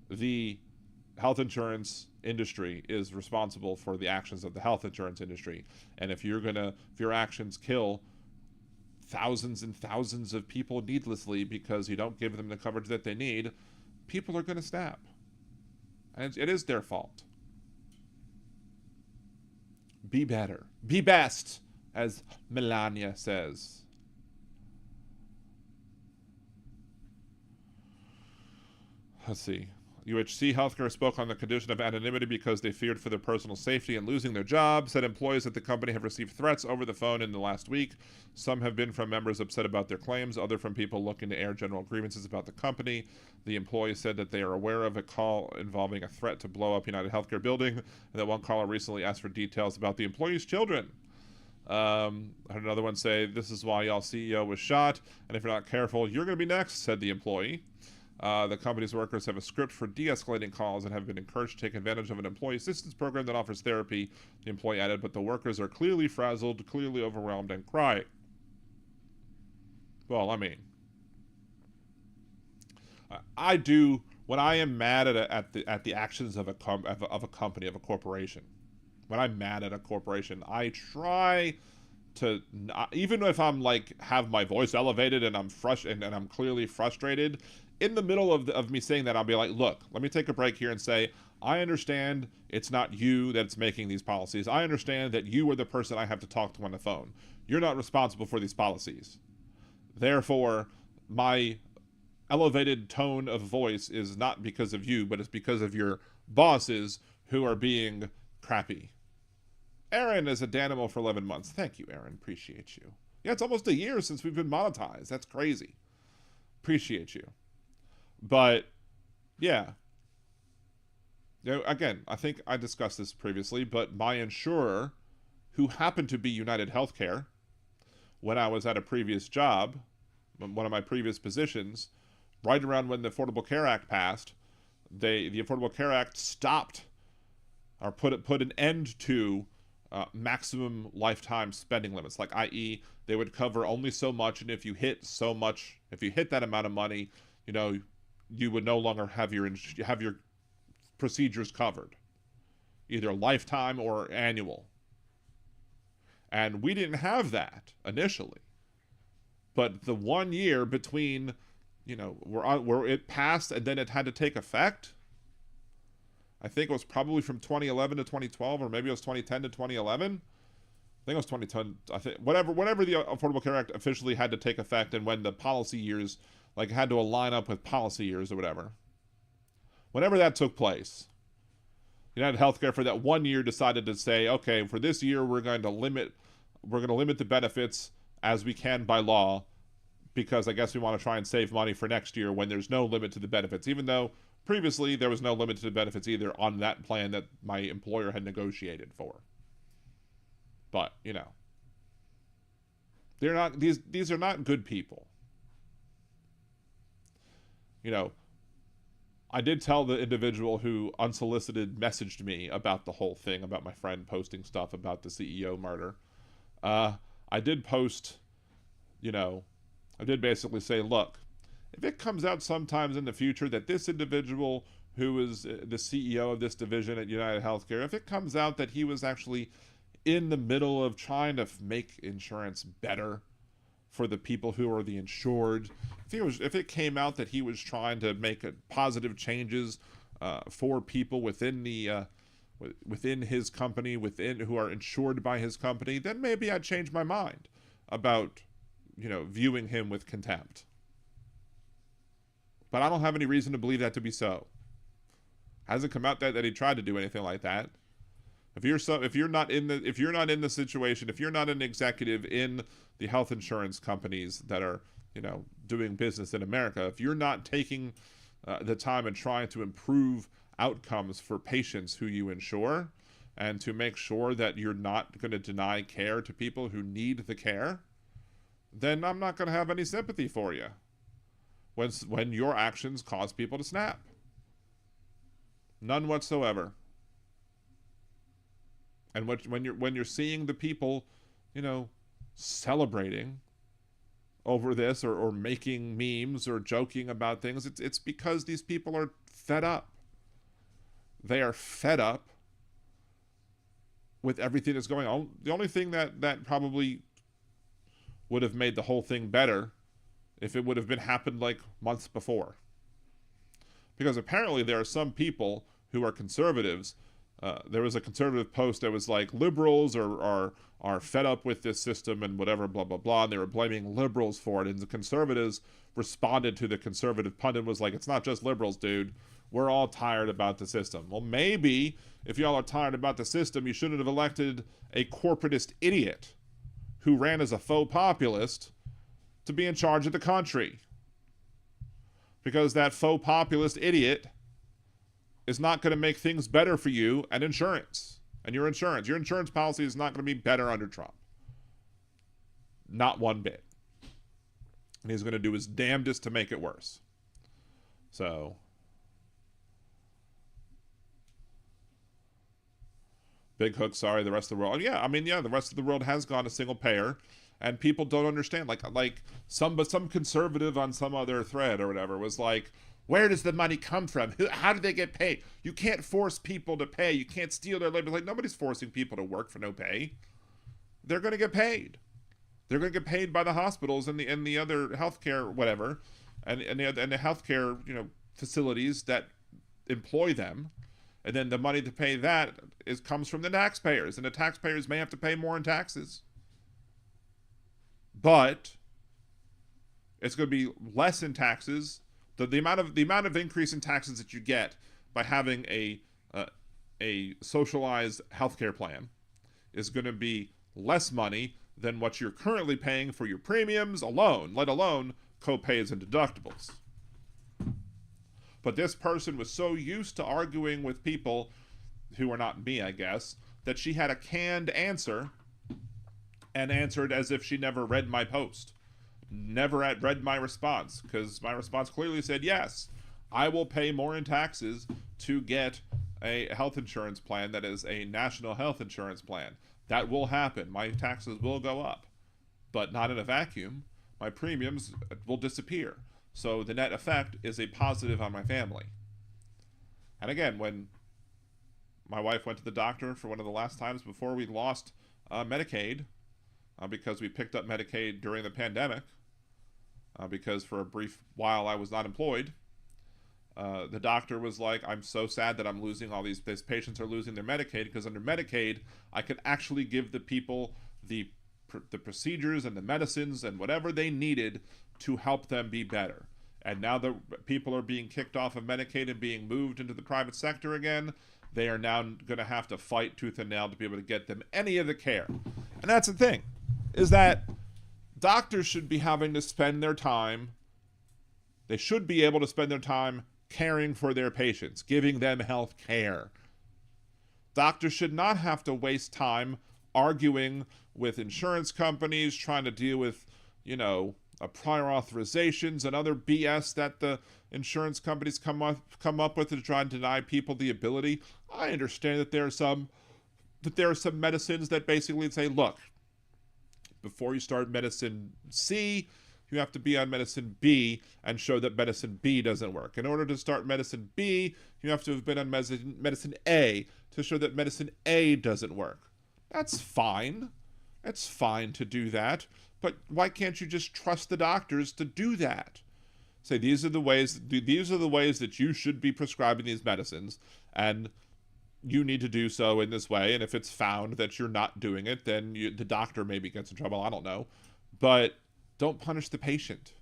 The health insurance industry is responsible for the actions of the health insurance industry. And if your actions kill thousands and thousands of people needlessly because you don't give them the coverage that they need, people are going to snap. And it is their fault. Be better. Be best, as Melania says. Let's see. UHC Healthcare spoke on the condition of anonymity because they feared for their personal safety and losing their job, said employees at the company have received threats over the phone in the last week. Some have been from members upset about their claims, other from people looking to air general grievances about the company. The employees said that they are aware of a call involving a threat to blow up United Healthcare building, and that one caller recently asked for details about the employees' children. I heard another one say, "This is why y'all CEO was shot, and if you're not careful, you're going to be next," said the employee. The company's workers have a script for de-escalating calls and have been encouraged to take advantage of an employee assistance program that offers therapy, the employee added, but the workers are clearly frazzled, clearly overwhelmed, and crying. Well, I do, when I am mad at the actions of a company, of a corporation, when I'm mad at a corporation, I try to, even if I'm have my voice elevated and I'm frustrated and I'm clearly frustrated, in the middle of me saying that, I'll be like, look, let me take a break here and say, I understand it's not you that's making these policies. I understand that you are the person I have to talk to on the phone. You're not responsible for these policies. Therefore, my elevated tone of voice is not because of you, but it's because of your bosses who are being crappy. Aaron is a Danimal for 11 months. Thank you, Aaron. Appreciate you. Yeah, it's almost a year since we've been monetized. That's crazy. Appreciate you. But, yeah. Again, I think I discussed this previously, but my insurer, who happened to be United Healthcare, when I was at a previous job, one of my previous positions, right around when the Affordable Care Act passed, the Affordable Care Act stopped or put an end to maximum lifetime spending limits, i.e. they would cover only so much, and if you hit that amount of money, you would no longer have your procedures covered, either lifetime or annual. And we didn't have that initially, but the 1 year between, where it passed and then it had to take effect, I think it was probably from 2011 to 2012, or maybe it was 2010 to 2011. I think it was 2010. I think whatever the Affordable Care Act officially had to take effect, and when the policy years had to align up with policy years or whatever. Whenever that took place, United Healthcare for that 1 year decided to say, okay, for this year we're going to limit the benefits as we can by law, because I guess we want to try and save money for next year when there's no limit to the benefits, even though previously there was no limit to the benefits either on that plan that my employer had negotiated for. But, they're not these are not good people. I did tell the individual who unsolicited messaged me about the whole thing, about my friend posting stuff about the CEO murder. I did post, I did basically say, look, if it comes out sometimes in the future that this individual who is the CEO of this division at United Healthcare, if it comes out that he was actually in the middle of trying to make insurance better for the people who are the insured, if it came out that he was trying to make positive changes for people within his company, who are insured by his company, then maybe I'd change my mind about viewing him with contempt. But I don't have any reason to believe that to be so. Hasn't come out that he tried to do anything like that. If you're not in the situation, if you're not an executive in the health insurance companies that are doing business in America, if you're not taking the time and trying to improve outcomes for patients who you insure, and to make sure that you're not going to deny care to people who need the care, then I'm not going to have any sympathy for you when your actions cause people to snap. None whatsoever. And when you're seeing the people, celebrating over this or making memes or joking about things, it's because these people are fed up. They are fed up with everything that's going on. The only thing that probably would have made the whole thing better if it would have happened like months before. Because apparently there are some people who are conservatives. There was a conservative post that was like, liberals are fed up with this system and whatever, blah, blah, blah. And they were blaming liberals for it. And the conservatives responded to the conservative pundit, was like, it's not just liberals, dude. We're all tired about the system. Well, maybe if y'all are tired about the system, you shouldn't have elected a corporatist idiot who ran as a faux populist to be in charge of the country. Because that faux populist idiot is not going to make things better for you and insurance. And your insurance. Your insurance policy is not going to be better under Trump. Not one bit. And he's going to do his damnedest to make it worse. So, big hook, sorry, the rest of the world. Yeah, the rest of the world has gone to single payer, and people don't understand. Like some conservative on some other thread or whatever was like, where does the money come from? How do they get paid? You can't force people to pay. You can't steal their labor. Like, nobody's forcing people to work for no pay. They're going to get paid. They're going to get paid by the hospitals and the other healthcare whatever, and the healthcare facilities that employ them, and then the money to pay that comes from the taxpayers, and the taxpayers may have to pay more in taxes, but it's going to be less in taxes. The amount of increase in taxes that you get by having a socialized healthcare plan is going to be less money than what you're currently paying for your premiums alone, let alone co-pays and deductibles. But this person was so used to arguing with people who are not me, I guess, that she had a canned answer and answered as if she never read my post. Never read my response, because my response clearly said, yes, I will pay more in taxes to get a health insurance plan that is a national health insurance plan. That will happen. My taxes will go up, but not in a vacuum. My premiums will disappear. So the net effect is a positive on my family. And again, when my wife went to the doctor for one of the last times before we lost Medicaid, because we picked up Medicaid during the pandemic, because for a brief while I was not employed, The doctor was like, I'm so sad that I'm losing all these patients are losing their Medicaid, because under Medicaid, I can actually give the people the procedures and the medicines and whatever they needed to help them be better. And now that people are being kicked off of Medicaid and being moved into the private sector again, they are now going to have to fight tooth and nail to be able to get them any of the care. And that's the thing, is that doctors should be having to spend their time, they should be able to spend their time caring for their patients, giving them health care. Doctors should not have to waste time arguing with insurance companies, trying to deal with, prior authorizations and other BS that the insurance companies come up with to try and deny people the ability. I understand that there are some medicines that basically say, look, before you start medicine C, you have to be on medicine B and show that medicine B doesn't work. In order to start medicine B, you have to have been on medicine A to show that medicine A doesn't work. That's fine. It's fine to do that. But why can't you just trust the doctors to do that? Say, these are the ways that you should be prescribing these medicines, and you need to do so in this way. And if it's found that you're not doing it, then the doctor maybe gets in trouble. I don't know. But don't punish the patient.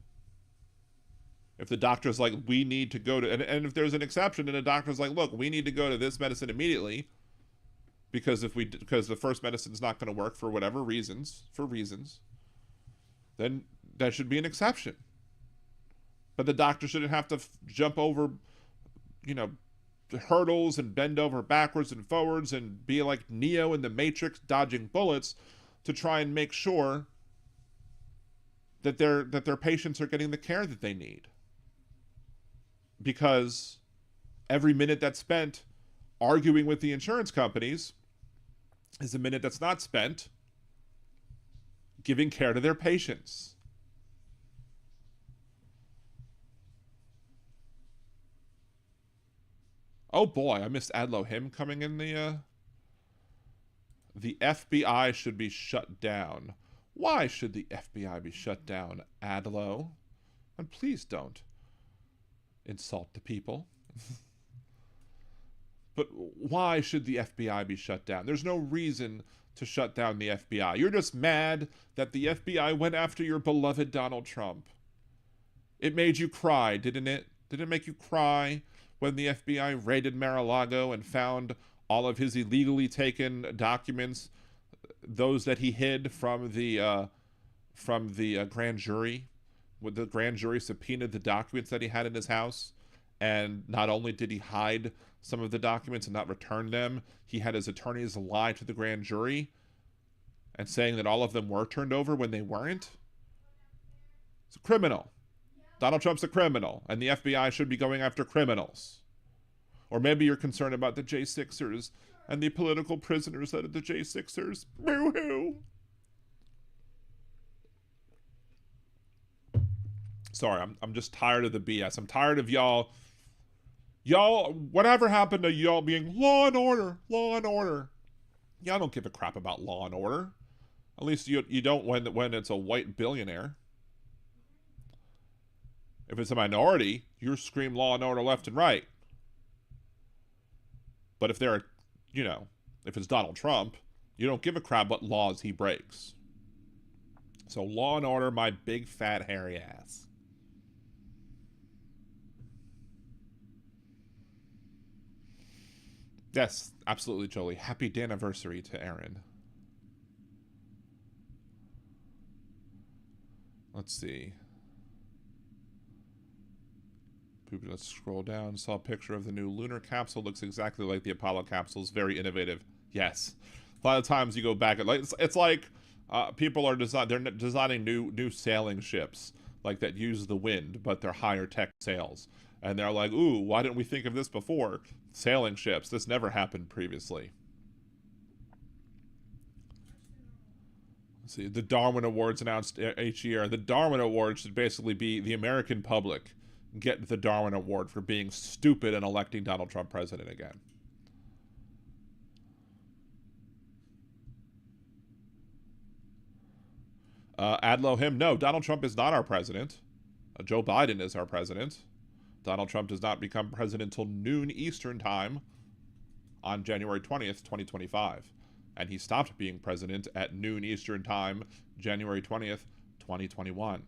If the doctor's like, we need to go to, and if there's an exception and the doctor's like, look, we need to go to this medicine immediately, because the first medicine's not going to work for whatever reasons, then that should be an exception. But the doctor shouldn't have to jump over, hurdles and bend over backwards and forwards and be like Neo in the Matrix dodging bullets to try and make sure that their patients are getting the care that they need. Because every minute that's spent arguing with the insurance companies is a minute that's not spent giving care to their patients. Oh boy, I missed Adlo Him coming in the FBI should be shut down. Why should the FBI be shut down, Adlo? And please don't insult the people. But why should the FBI be shut down? There's no reason to shut down the FBI. You're just mad that the FBI went after your beloved Donald Trump. It made you cry, didn't it? Did it make you cry when the FBI raided Mar-a-Lago and found all of his illegally taken documents, those that he hid from the grand jury? When the grand jury subpoenaed the documents that he had in his house, and not only did he hide some of the documents and not return them, he had his attorneys lie to the grand jury and saying that all of them were turned over when they weren't. It's a criminal. Donald Trump's a criminal, and the FBI should be going after criminals. Or maybe you're concerned about the J6ers and the political prisoners that are the J6ers. Boo-hoo! Sorry, I'm just tired of the BS. I'm tired of y'all, whatever happened to y'all being law and order? Y'all don't give a crap about law and order. At least you don't when it's a white billionaire. If it's a minority, you scream law and order left and right. But if if it's Donald Trump, you don't give a crap what laws he breaks. So law and order, my big fat hairy ass. Yes, absolutely, Jolie. Happy anniversary to Aaron. Let's see. Let's scroll down. Saw a picture of the new lunar capsule. Looks exactly like the Apollo capsules. Very innovative. Yes. A lot of times you go back and it's like people are designing new sailing ships like that use the wind, but they're higher tech sails. And they're like, ooh, why didn't we think of this before? Sailing ships. This never happened previously. Let's see, the Darwin Awards announced each year. The Darwin Award should basically be the American public get the Darwin Award for being stupid and electing Donald Trump president again. Adlo Him, no, Donald Trump is not our president. Joe Biden is our president. Donald Trump does not become president until noon Eastern time on January 20th, 2025. And he stopped being president at noon Eastern time, January 20th, 2021.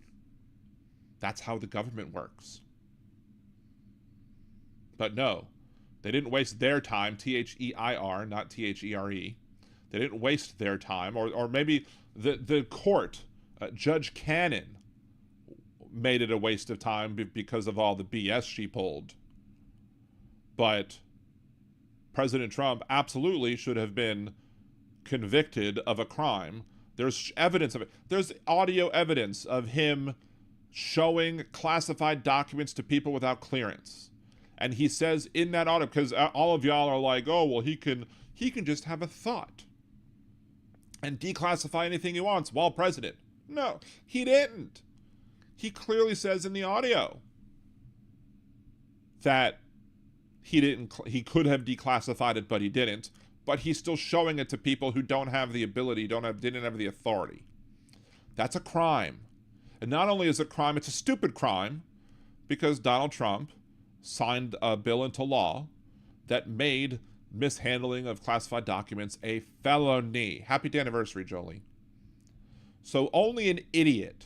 That's how the government works. But no, they didn't waste their time, T-H-E-I-R, not T-H-E-R-E. They didn't waste their time, or maybe the court, Judge Cannon, made it a waste of time because of all the BS she pulled. But President Trump absolutely should have been convicted of a crime. There's evidence of it. There's audio evidence of him showing classified documents to people without clearance. And he says in that audio, because all of y'all are like, oh, well, he can just have a thought and declassify anything he wants while president. No, he didn't. He clearly says in the audio that he could have declassified it, but he didn't. But he's still showing it to people who don't have the ability, didn't have the authority. That's a crime. And not only is it a crime, it's a stupid crime, because Donald Trump signed a bill into law that made mishandling of classified documents a felony. Happy anniversary, Jolie. So only an idiot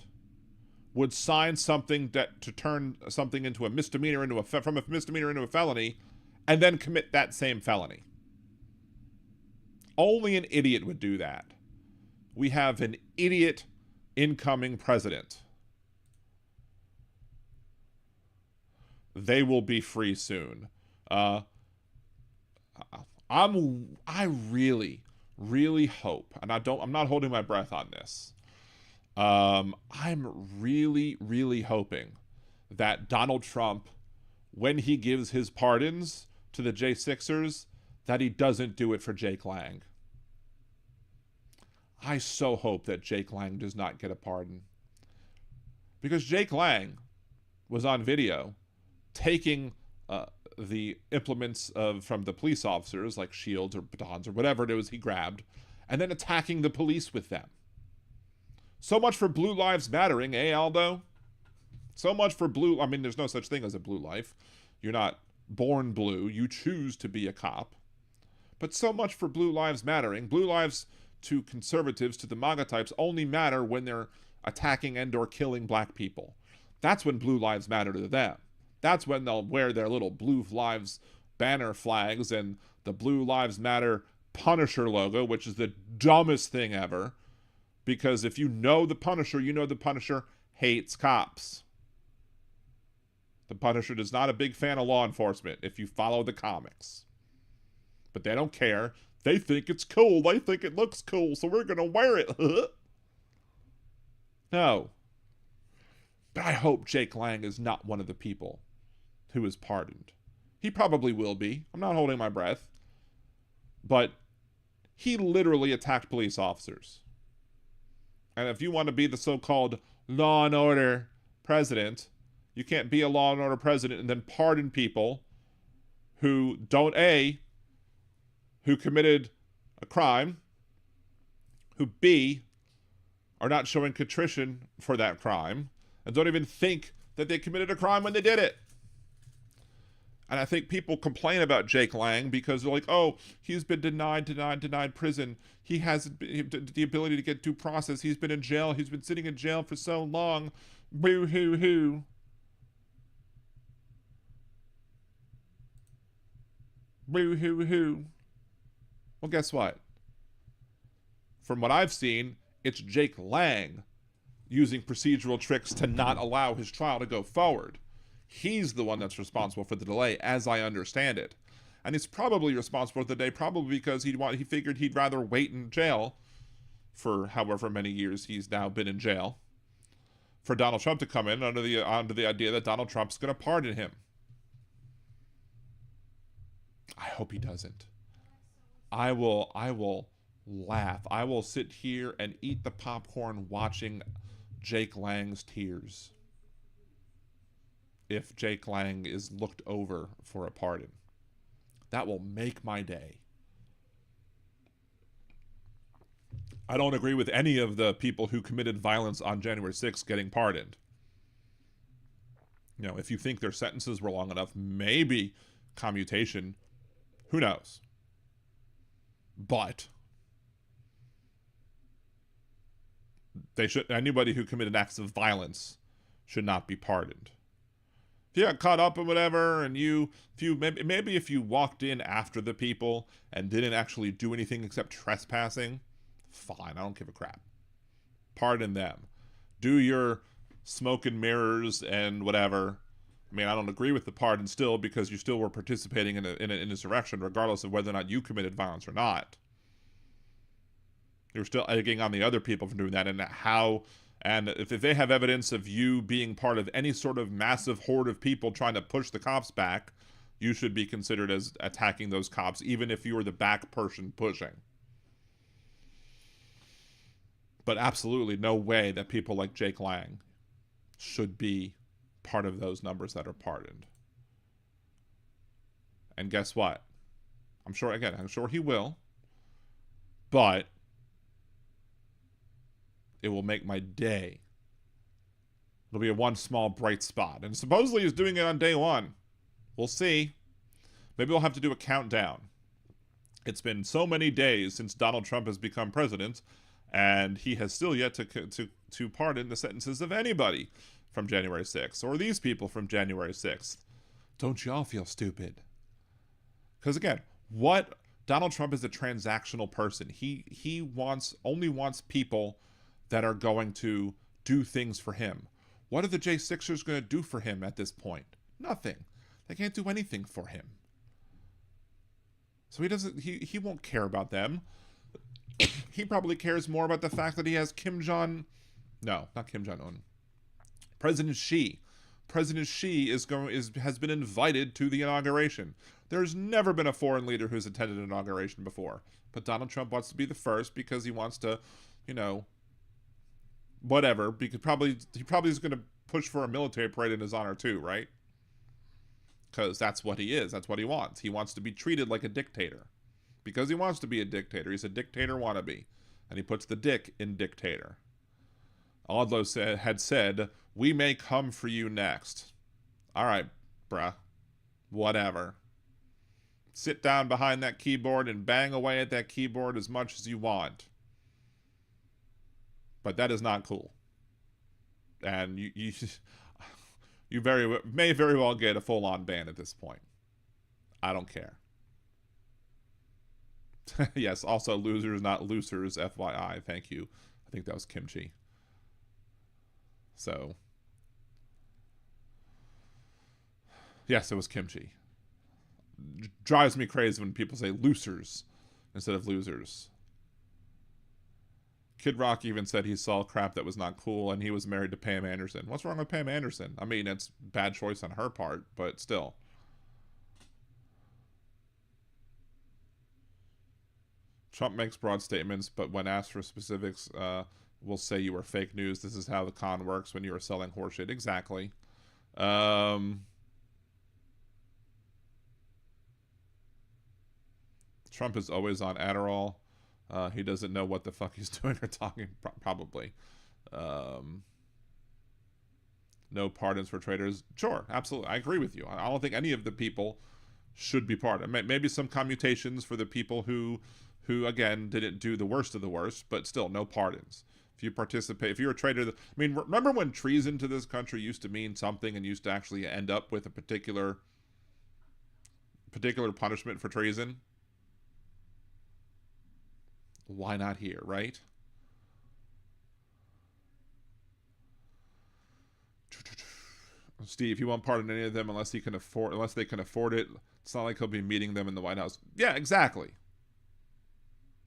would sign something to turn something into a misdemeanor from a misdemeanor into a felony, and then commit that same felony. Only an idiot would do that. We have an idiot incoming president. They will be free soon. I really, really hope, and I'm not holding my breath on this. I'm really, really hoping that Donald Trump, when he gives his pardons to the J6ers, that he doesn't do it for Jake Lang. I so hope that Jake Lang does not get a pardon. Because Jake Lang was on video taking the implements from the police officers, like shields or batons or whatever it was he grabbed, and then attacking the police with them. So much for Blue Lives Mattering, eh, Aldo? So much for there's no such thing as a blue life. You're not born blue. You choose to be a cop. But so much for Blue Lives Mattering. Blue lives to conservatives, to the MAGA types, only matter when they're attacking and or killing black people. That's when blue lives matter to them. That's when they'll wear their little Blue Lives banner flags and the Blue Lives Matter Punisher logo, which is the dumbest thing ever. Because if you know the Punisher, you know the Punisher hates cops. The Punisher is not a big fan of law enforcement if you follow the comics. But they don't care. They think it's cool. They think it looks cool, so we're going to wear it. No. But I hope Jake Lang is not one of the people who is pardoned. He probably will be. I'm not holding my breath. But he literally attacked police officers. And if you want to be the so-called law and order president, you can't be a law and order president and then pardon people who who committed a crime, who B, are not showing contrition for that crime, and don't even think that they committed a crime when they did it. And I think people complain about Jake Lang because they're like, oh, he's been denied prison. He has the ability to get due process. He's been in jail. He's been sitting in jail for so long. Boo hoo hoo. Boo hoo hoo. Well, guess what? From what I've seen, it's Jake Lang using procedural tricks to not allow his trial to go forward. He's the one that's responsible for the delay, as I understand it. And he's probably responsible for the delay, probably because he figured he'd rather wait in jail for however many years he's now been in jail, for Donald Trump to come in under the idea that Donald Trump's going to pardon him. I hope he doesn't. I will laugh. I will sit here and eat the popcorn watching Jake Lang's tears if Jake Lang is looked over for a pardon. That will make my day. I don't agree with any of the people who committed violence on January 6th getting pardoned. You know, if you think their sentences were long enough, maybe commutation. Who knows? But anybody who committed acts of violence should not be pardoned. If you got caught up in whatever, and maybe if you walked in after the people and didn't actually do anything except trespassing, fine, I don't give a crap. Pardon them. Do your smoke and mirrors and whatever. I mean, I don't agree with the pardon still, because you still were participating in an insurrection, regardless of whether or not you committed violence or not. You're still egging on the other people for doing that, and if they have evidence of you being part of any sort of massive horde of people trying to push the cops back, you should be considered as attacking those cops, even if you were the back person pushing. But absolutely no way that people like Jake Lang should be part of those numbers that are pardoned. And guess what? I'm sure he will. But it will make my day. It'll be a one small bright spot. And supposedly he's doing it on day one. We'll see. Maybe we'll have to do a countdown. It's been so many days since Donald Trump has become president, and he has still yet to pardon the sentences of anybody from January 6th, or these people from January 6th. Don't y'all feel stupid? Because again, Donald Trump is a transactional person. He only wants people that are going to do things for him. What are the J6ers going to do for him at this point? Nothing. They can't do anything for him. So he won't care about them. He probably cares more about the fact that he has not Kim Jong-un. President Xi. President Xi has been invited to the inauguration. There's never been a foreign leader who's attended an inauguration before. But Donald Trump wants to be the first because he wants to, whatever, because he probably is going to push for a military parade in his honor too, right? Because that's what he is. That's what he wants. He wants to be treated like a dictator. Because he wants to be a dictator. He's a dictator wannabe. And he puts the dick in dictator. Although had said, "We may come for you next." All right, bruh. Whatever. Sit down behind that keyboard and bang away at that keyboard as much as you want. But that is not cool. And you may very well get a full-on ban at this point. I don't care. Yes, also losers, not loosers, FYI. Thank you. I think that was kimchi. So, yes, it was kimchi. Drives me crazy when people say loosers instead of losers. Kid Rock even said he saw crap that was not cool, and he was married to Pam Anderson. What's wrong with Pam Anderson? I mean, it's bad choice on her part, but still. Trump makes broad statements, but when asked for specifics, will say you are fake news. This is how the con works when you are selling horseshit. Exactly. Trump is always on Adderall. He doesn't know what the fuck he's doing or talking, probably. No pardons for traitors. Sure, absolutely. I agree with you. I don't think any of the people should be pardoned. Maybe some commutations for the people who again didn't do the worst of the worst, but still no pardons. If you're a traitor, remember when treason to this country used to mean something and used to actually end up with a particular punishment for treason? Why not here, right? Steve, he won't pardon any of them unless they can afford it. It's not like he'll be meeting them in the White House. Yeah, exactly.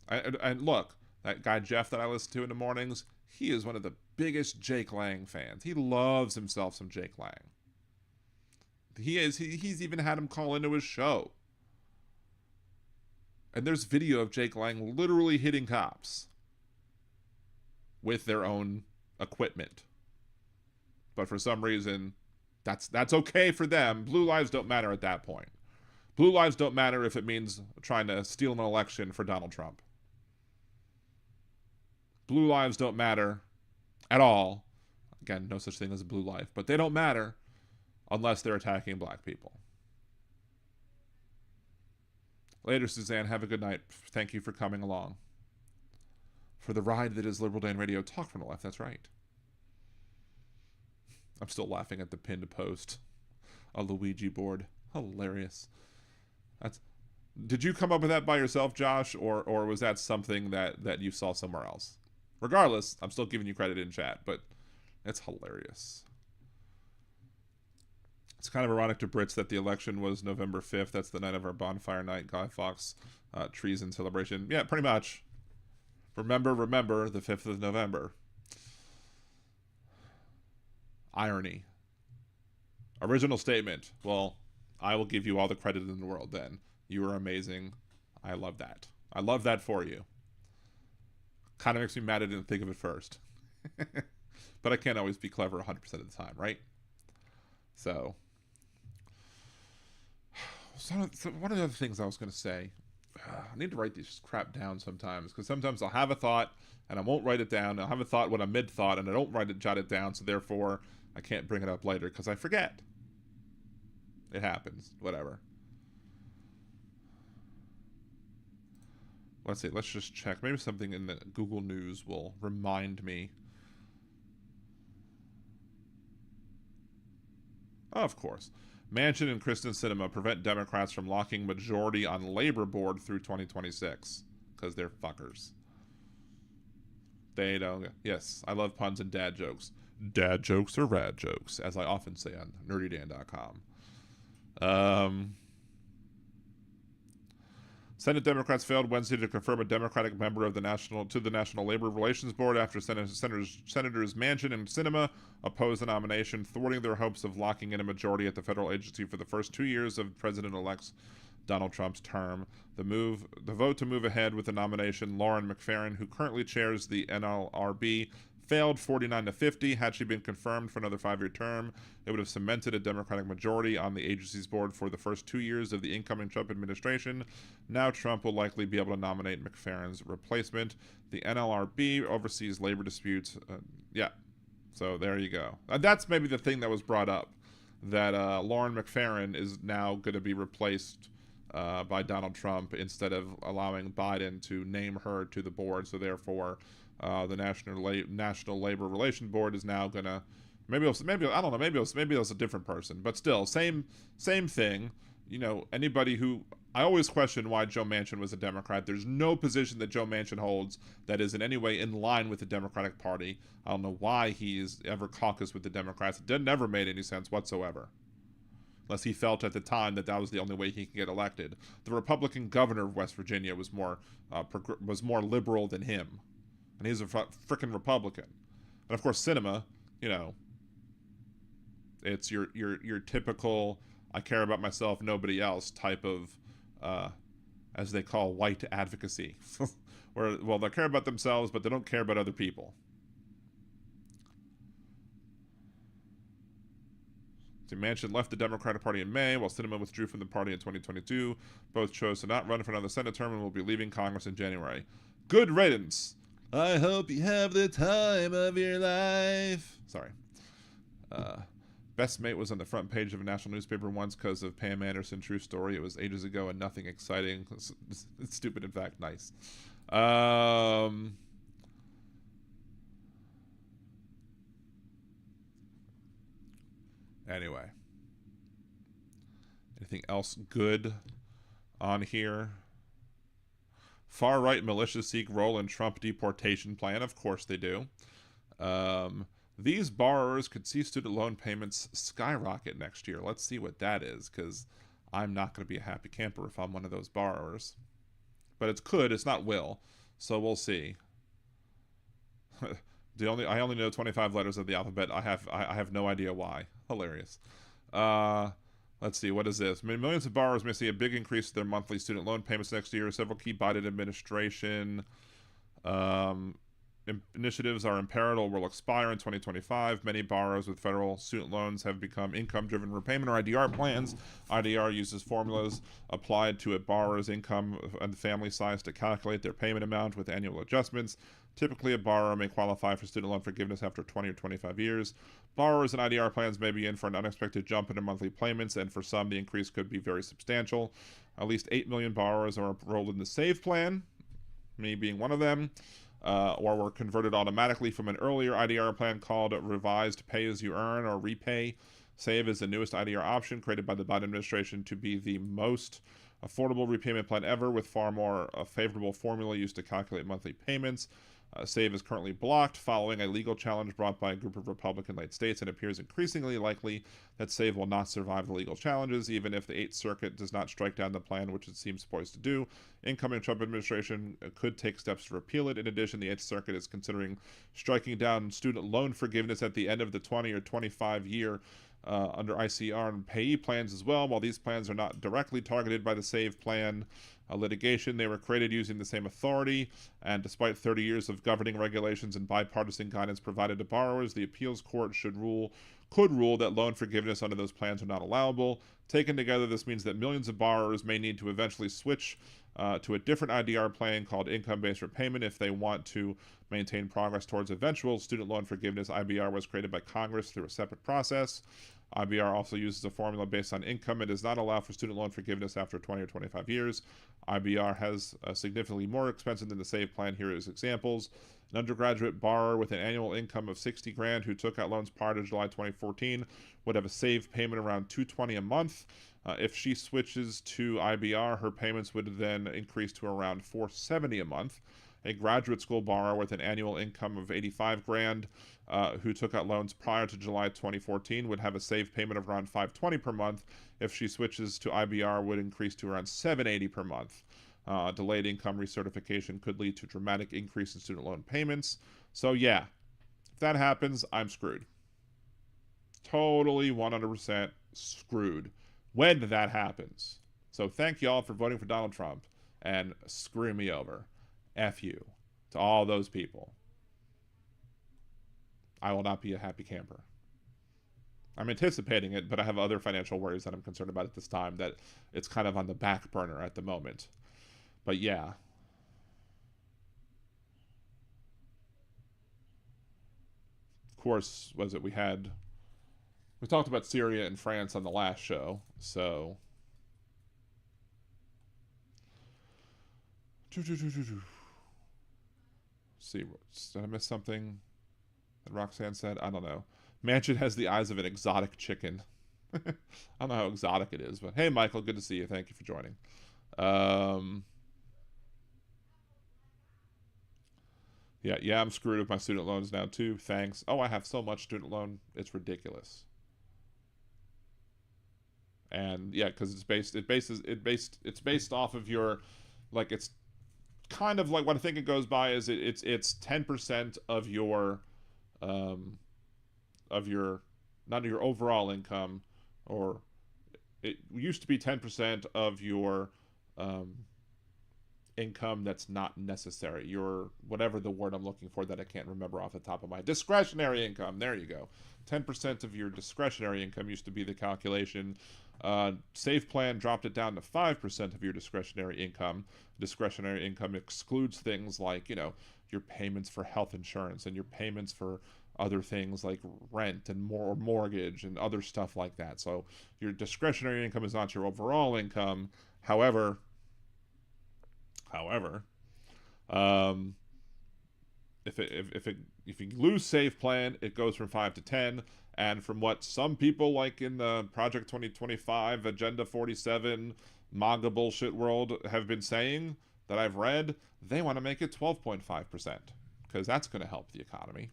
And look, that guy Jeff that I listen to in the mornings, he is one of the biggest Jake Lang fans. He loves himself some Jake Lang. He's even had him call into his show. And there's video of Jake Lang literally hitting cops with their own equipment. But for some reason, that's okay for them. Blue lives don't matter at that point. Blue lives don't matter if it means trying to steal an election for Donald Trump. Blue lives don't matter at all. Again, no such thing as a blue life, but they don't matter unless they're attacking black people. Later, Suzanne. Have a good night. Thank you for coming along for the ride that is Liberal Dan Radio. Talk from the left. That's right. I'm still laughing at the pinned post. A Luigi board. Hilarious. Did you come up with that by yourself, Josh, or was that something that you saw somewhere else? Regardless, I'm still giving you credit in chat, but it's hilarious. It's kind of ironic to Brits that the election was November 5th. That's the night of our bonfire night, Guy Fawkes treason celebration. Yeah, pretty much. Remember, the 5th of November. Irony. Original statement. Well, I will give you all the credit in the world then. You are amazing. I love that. I love that for you. Kind of makes me mad I didn't think of it first. But I can't always be clever 100% of the time, right? So one of the other things I was going to say, I need to write this crap down sometimes, because sometimes I'll have a thought and I won't write it down. I'll have a thought when I'm mid-thought and I don't jot it down, so therefore I can't bring it up later because I forget. It happens. Whatever. Let's see. Let's just check. Maybe something in the Google News will remind me. Oh, of course. Manchin and Kristen Sinema prevent Democrats from locking majority on labor board through 2026. Because they're fuckers. They don't. Yes, I love puns and dad jokes. Dad jokes or rad jokes, as I often say on nerdydan.com. Senate Democrats failed Wednesday to confirm a Democratic member of the National Labor Relations Board after Senators Manchin and Sinema opposed the nomination, thwarting their hopes of locking in a majority at the federal agency for the first 2 years of President-elect Donald Trump's term. The vote to move ahead with the nomination, Lauren McFerrin, who currently chairs the NLRB, failed 49-50. Had she been confirmed for another 5-year term, it would have cemented a Democratic majority on the agency's board for the first 2 years of the incoming Trump administration. Now Trump will likely be able to nominate McFerrin's replacement. The NLRB oversees labor disputes. So there you go. That's maybe the thing that was brought up, that Lauren McFerrin is now going to be replaced by Donald Trump instead of allowing Biden to name her to the board. So therefore, the National Labor Relations Board is now gonna maybe it was a different person, but still same thing. You know, anybody who, I always question why Joe Manchin was a Democrat. There's no position that Joe Manchin holds that is in any way in line with the Democratic Party. I don't know why he's ever caucused with the Democrats. It never made any sense whatsoever. Unless he felt at the time that was the only way he could get elected. The Republican governor of West Virginia was more liberal than him. And he's a frickin' Republican. And of course, Sinema, you know, it's your typical I care about myself, nobody else type of, as they call, white advocacy. Where, well, they care about themselves, but they don't care about other people. So Manchin left the Democratic Party in May, while Sinema withdrew from the party in 2022. Both chose to not run for another Senate term and will be leaving Congress in January. Good riddance. I hope you have the time of your life. Sorry. Best Mate was on the front page of a national newspaper once because of Pam Anderson. True story. It was ages ago and nothing exciting. It's stupid, in fact. Nice. Anyway. Anything else good on here? Far-right militias seek role in Trump deportation plan. Of course they do. These borrowers could see student loan payments skyrocket next year. Let's see what that is, because I'm not going to be a happy camper if I'm one of those borrowers. But it's could, it's not will. So we'll see. I only know 25 letters of the alphabet. I have no idea why. Hilarious. Let's see, what is this? Millions of borrowers may see a big increase in their monthly student loan payments next year. Several key Biden administration initiatives are impaired or will expire in 2025. Many borrowers with federal student loans have become income-driven repayment or IDR plans. IDR uses formulas applied to a borrower's income and family size to calculate their payment amount with annual adjustments. Typically, a borrower may qualify for student loan forgiveness after 20 or 25 years. Borrowers in IDR plans may be in for an unexpected jump in their monthly payments, and for some, the increase could be very substantial. At least 8 million borrowers are enrolled in the SAVE plan, me being one of them, or were converted automatically from an earlier IDR plan called Revised Pay As You Earn or Repay. SAVE is the newest IDR option created by the Biden administration to be the most affordable repayment plan ever, with far more favorable formula used to calculate monthly payments. SAVE is currently blocked following a legal challenge brought by a group of Republican-led states, and appears increasingly likely that SAVE will not survive the legal challenges, even if the 8th Circuit does not strike down the plan, which it seems poised to do. Incoming Trump administration could take steps to repeal it. In addition, the 8th Circuit is considering striking down student loan forgiveness at the end of the 20 or 25 year under ICR and payee plans as well. While these plans are not directly targeted by the SAVE plan litigation, they were created using the same authority, and despite 30 years of governing regulations and bipartisan guidance provided to borrowers, the appeals court could rule that loan forgiveness under those plans are not allowable. Taken together, this means that millions of borrowers may need to eventually switch to a different IDR plan called income-based repayment if they want to maintain progress towards eventual student loan forgiveness. IBR was created by Congress through a separate process. IBR also uses a formula based on income. It does not allow for student loan forgiveness after 20 or 25 years. IBR has significantly more expensive than the SAVE plan. Here is examples. An undergraduate borrower with an annual income of 60 grand who took out loans prior to July 2014 would have a SAVE payment around $220 a month. If she switches to IBR, her payments would then increase to around $470 a month. A graduate school borrower with an annual income of 85 grand who took out loans prior to July 2014 would have a SAVE payment of around $520 per month. If she switches to IBR, would increase to around $780 per month. Delayed income recertification could lead to a dramatic increase in student loan payments. So yeah, if that happens, I'm screwed. Totally 100% screwed when that happens. So thank y'all for voting for Donald Trump and screw me over. F you to all those people. I will not be a happy camper. I'm anticipating it, but I have other financial worries that I'm concerned about at this time that it's kind of on the back burner at the moment. But yeah. Of course, we talked about Syria and France on the last show, so see, did I miss something that Roxanne said? I don't know. Manchin has the eyes of an exotic chicken. I don't know how exotic it is, but hey, Michael, good to see you. Thank you for joining. Yeah, I'm screwed with my student loans now too. Thanks. Oh, I have so much student loan, it's ridiculous. And yeah, because it's based off of your, like, it's kind of like what I think it goes by is it's 10% of your not your overall income, or it used to be 10% of your income that's not necessary. Your, whatever the word I'm looking for that I can't remember off the top of my, discretionary income. There you go. 10% of your discretionary income used to be the calculation. SAVE plan dropped it down to 5% of your discretionary income. Discretionary income excludes things like, your payments for health insurance and your payments for other things like rent and mortgage and other stuff like that. So your discretionary income is not your overall income. However, if you lose SAVE plan, it goes from 5 to 10. And from what some people, like in the Project 2025, Agenda 47, MAGA bullshit world, have been saying that I've read, they want to make it 12.5%, because that's going to help the economy,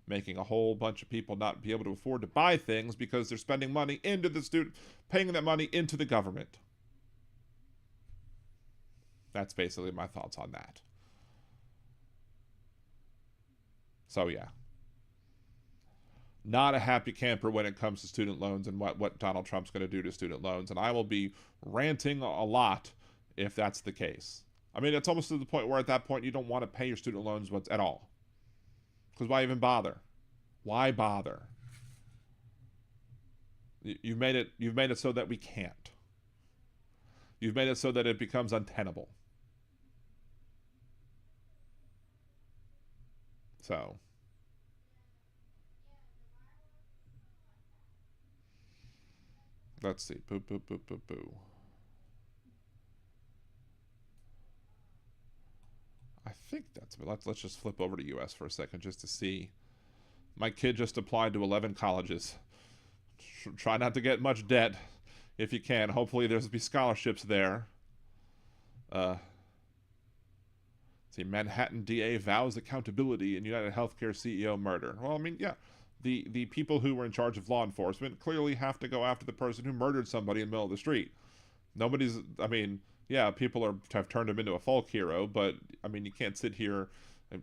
making a whole bunch of people not be able to afford to buy things because they're spending money into the student, paying that money into the government. That's basically my thoughts on that. So yeah. Not a happy camper when it comes to student loans and what Donald Trump's going to do to student loans. And I will be ranting a lot if that's the case. I mean, it's almost to the point where at that point you don't want to pay your student loans at all. Because why even bother? Why bother? You've made it so that we can't. You've made it so that it becomes untenable. So Let's see. Boo, boo, boo, boo, boo. I think that's... Let's just flip over to U.S. for a second just to see. My kid just applied to 11 colleges. Try not to get much debt if you can. Hopefully there's be scholarships there. See, Manhattan DA vows accountability in United Healthcare CEO murder. Well, I mean, yeah. The people who were in charge of law enforcement clearly have to go after the person who murdered somebody in the middle of the street. Nobody's... I mean, yeah, people have turned him into a folk hero, but, I mean, you can't sit here...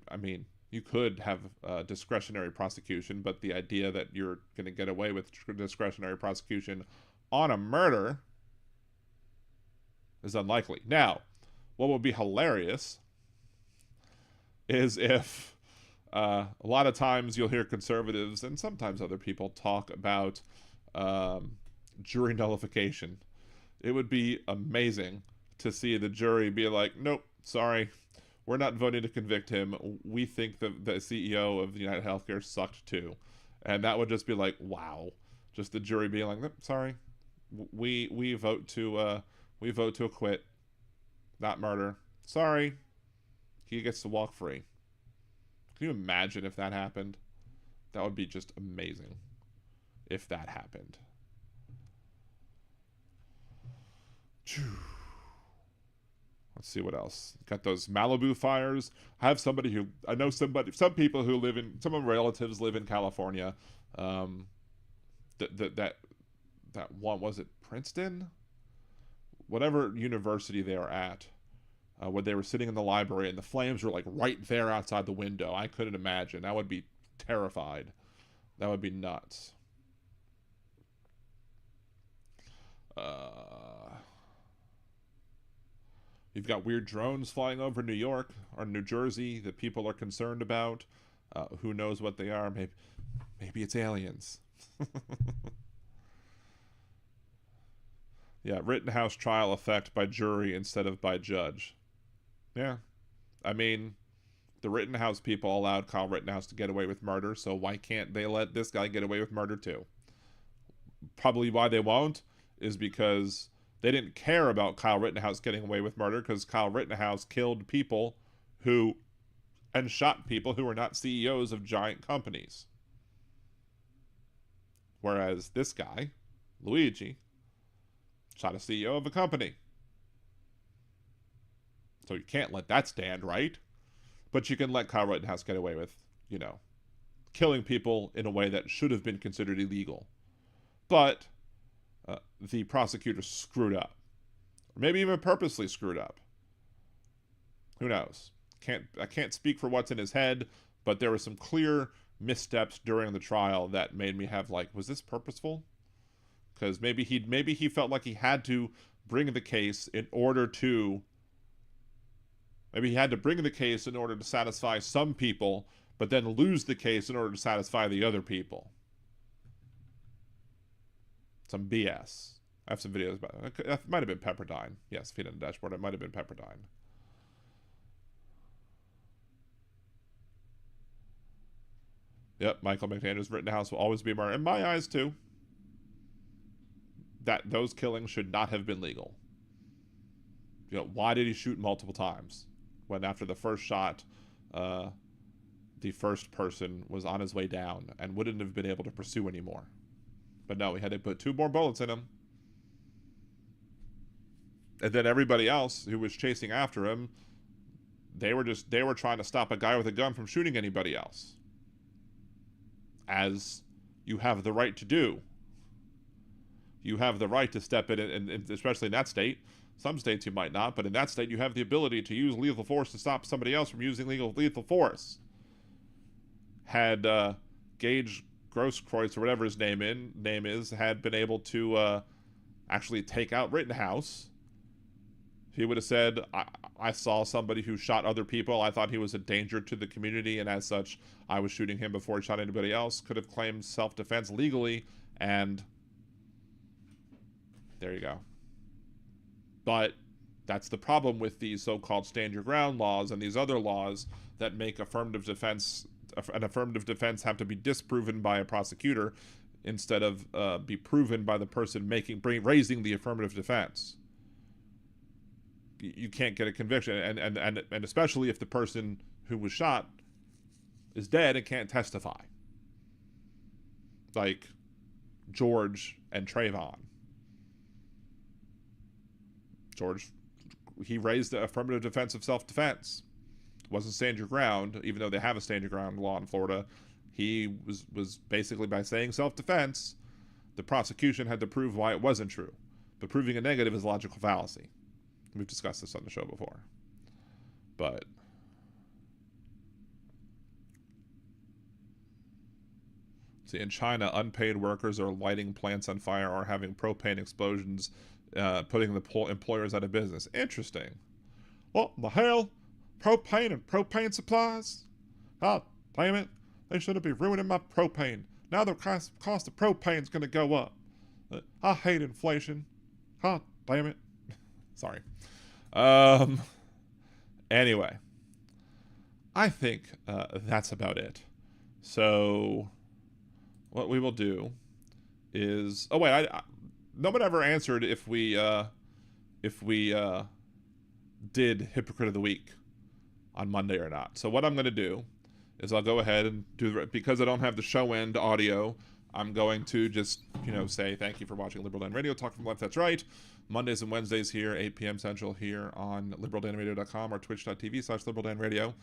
I mean... You could have discretionary prosecution, but the idea that you're going to get away with discretionary prosecution on a murder is unlikely. Now, what would be hilarious is if a lot of times you'll hear conservatives and sometimes other people talk about jury nullification. It would be amazing to see the jury be like, nope, sorry. We're not voting to convict him. We think the CEO of United Healthcare sucked too. And that would just be like, wow. Just the jury being like, sorry. We vote to acquit. Not murder. Sorry. He gets to walk free. Can you imagine if that happened? That would be just amazing. If that happened. Let's see what else. Got those Malibu fires. I have some people who live in, some of my relatives live in California. That one, was it Princeton? Whatever university they were at, where they were sitting in the library and the flames were like right there outside the window. I couldn't imagine. I would be terrified. That would be nuts. You've got weird drones flying over New York or New Jersey that people are concerned about. Who knows what they are? Maybe it's aliens. Yeah, Rittenhouse trial effect by jury instead of by judge. Yeah. I mean, the Rittenhouse people allowed Kyle Rittenhouse to get away with murder, so why can't they let this guy get away with murder too? Probably why they won't is because they didn't care about Kyle Rittenhouse getting away with murder, because Kyle Rittenhouse killed people and shot people who were not CEOs of giant companies. Whereas this guy, Luigi, shot a CEO of a company. So you can't let that stand, right? But you can let Kyle Rittenhouse get away with, killing people in a way that should have been considered illegal. But the prosecutor screwed up. Or maybe even purposely screwed up. Who knows? I can't speak for what's in his head, but there were some clear missteps during the trial that made me have was this purposeful? Because maybe he felt like he had to bring the case in order to... Maybe he had to bring the case in order to satisfy some people, but then lose the case in order to satisfy the other people. Some BS. I have some videos about it. It might have been Pepperdine. Yes, feed on the dashboard. It might have been Pepperdine. Yep, Michael McDaniel's Rittenhouse will always be murder. In my eyes, too. Those killings should not have been legal. Why did he shoot multiple times? When after the first shot, the first person was on his way down and wouldn't have been able to pursue anymore. But no, he had to put 2 more bullets in him. And then everybody else who was chasing after him, they were trying to stop a guy with a gun from shooting anybody else. As you have the right to do. You have the right to step in, and especially in that state. Some states you might not, but in that state you have the ability to use lethal force to stop somebody else from using lethal force. Had Gage Grosskreutz, or whatever his name is, had been able to actually take out Rittenhouse, he would have said, I saw somebody who shot other people. I thought he was a danger to the community, and as such, I was shooting him before he shot anybody else. Could have claimed self-defense legally, and there you go. But that's the problem with these so-called stand your ground laws and these other laws that make an affirmative defense have to be disproven by a prosecutor instead of be proven by the person raising the affirmative defense. You can't get a conviction, and especially if the person who was shot is dead and can't testify, like George and Trayvon. George, he raised the affirmative defense of self-defense. It wasn't stand your ground, even though they have a stand your ground law in Florida. He was basically, by saying self-defense, the prosecution had to prove why it wasn't true. But proving a negative is a logical fallacy. We've discussed this on the show before. But see, in China, unpaid workers are lighting plants on fire or having propane explosions, putting the employers out of business. Interesting. What the hell? Propane and propane supplies? Oh, damn it. They shouldn't be ruining my propane. Now the cost of propane is going to go up. I hate inflation. Oh, damn it. Sorry. Anyway. I think that's about it. So what we will do is... Oh, wait. No one ever answered if we did Hypocrite of the Week on Monday or not. So what I'm going to do is I'll go ahead and because I don't have the show end audio, I'm going to just, say thank you for watching Liberal Dan Radio, Talk from the Left, that's right. Mondays and Wednesdays here, 8 p.m. Central here on liberaldanradio.com or twitch.tv/liberaldanradio.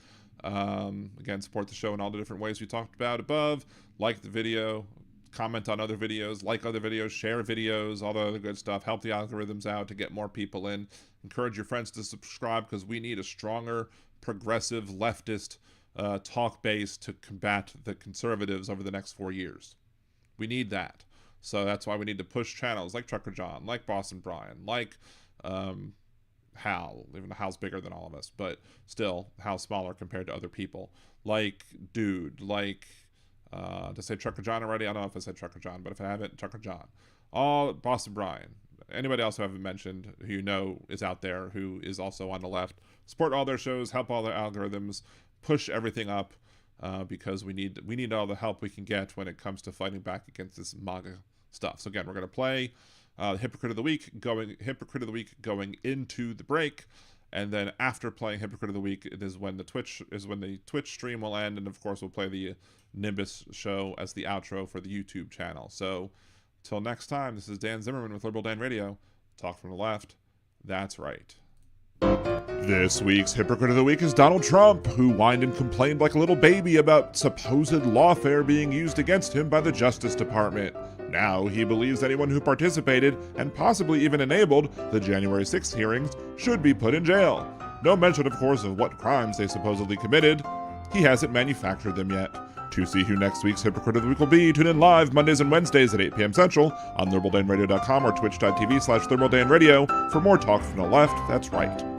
Again, support the show in all the different ways we talked about above. Like the video, comment on other videos, like other videos, share videos, all the other good stuff. Help the algorithms out to get more people in. Encourage your friends to subscribe because we need a stronger, progressive, leftist talk base to combat the conservatives over the next 4 years. We need that. So that's why we need to push channels like Trucker John, like Boston Brian, like Hal, even though Hal's bigger than all of us, but still, Hal's smaller compared to other people. Like Dude, like, to say Trucker John already? I don't know if I said Trucker John, but if I haven't, Trucker John. All Boston Brian. Anybody else who I haven't mentioned who is out there, who is also on the left. Support all their shows, help all their algorithms, push everything up, because we need all the help we can get when it comes to fighting back against this MAGA stuff. So again, we're going to play Hypocrite of the Week going into the break, and then after playing Hypocrite of the Week, it is when the Twitch stream will end, and of course we'll play the Nimbus show as the outro for the YouTube channel. So till next time, this is Dan Zimmerman with Liberal Dan Radio. Talk from the left. That's right. This week's Hypocrite of the Week is Donald Trump, who whined and complained like a little baby about supposed lawfare being used against him by the Justice Department. Now he believes anyone who participated and possibly even enabled the January 6th hearings should be put in jail. No mention, of course, of what crimes they supposedly committed. He hasn't manufactured them yet. To see who next week's Hypocrite of the Week will be, tune in live Mondays and Wednesdays at 8 p.m. Central on liberaldanradio.com or twitch.tv/liberaldanradio for more talk from the left. That's right.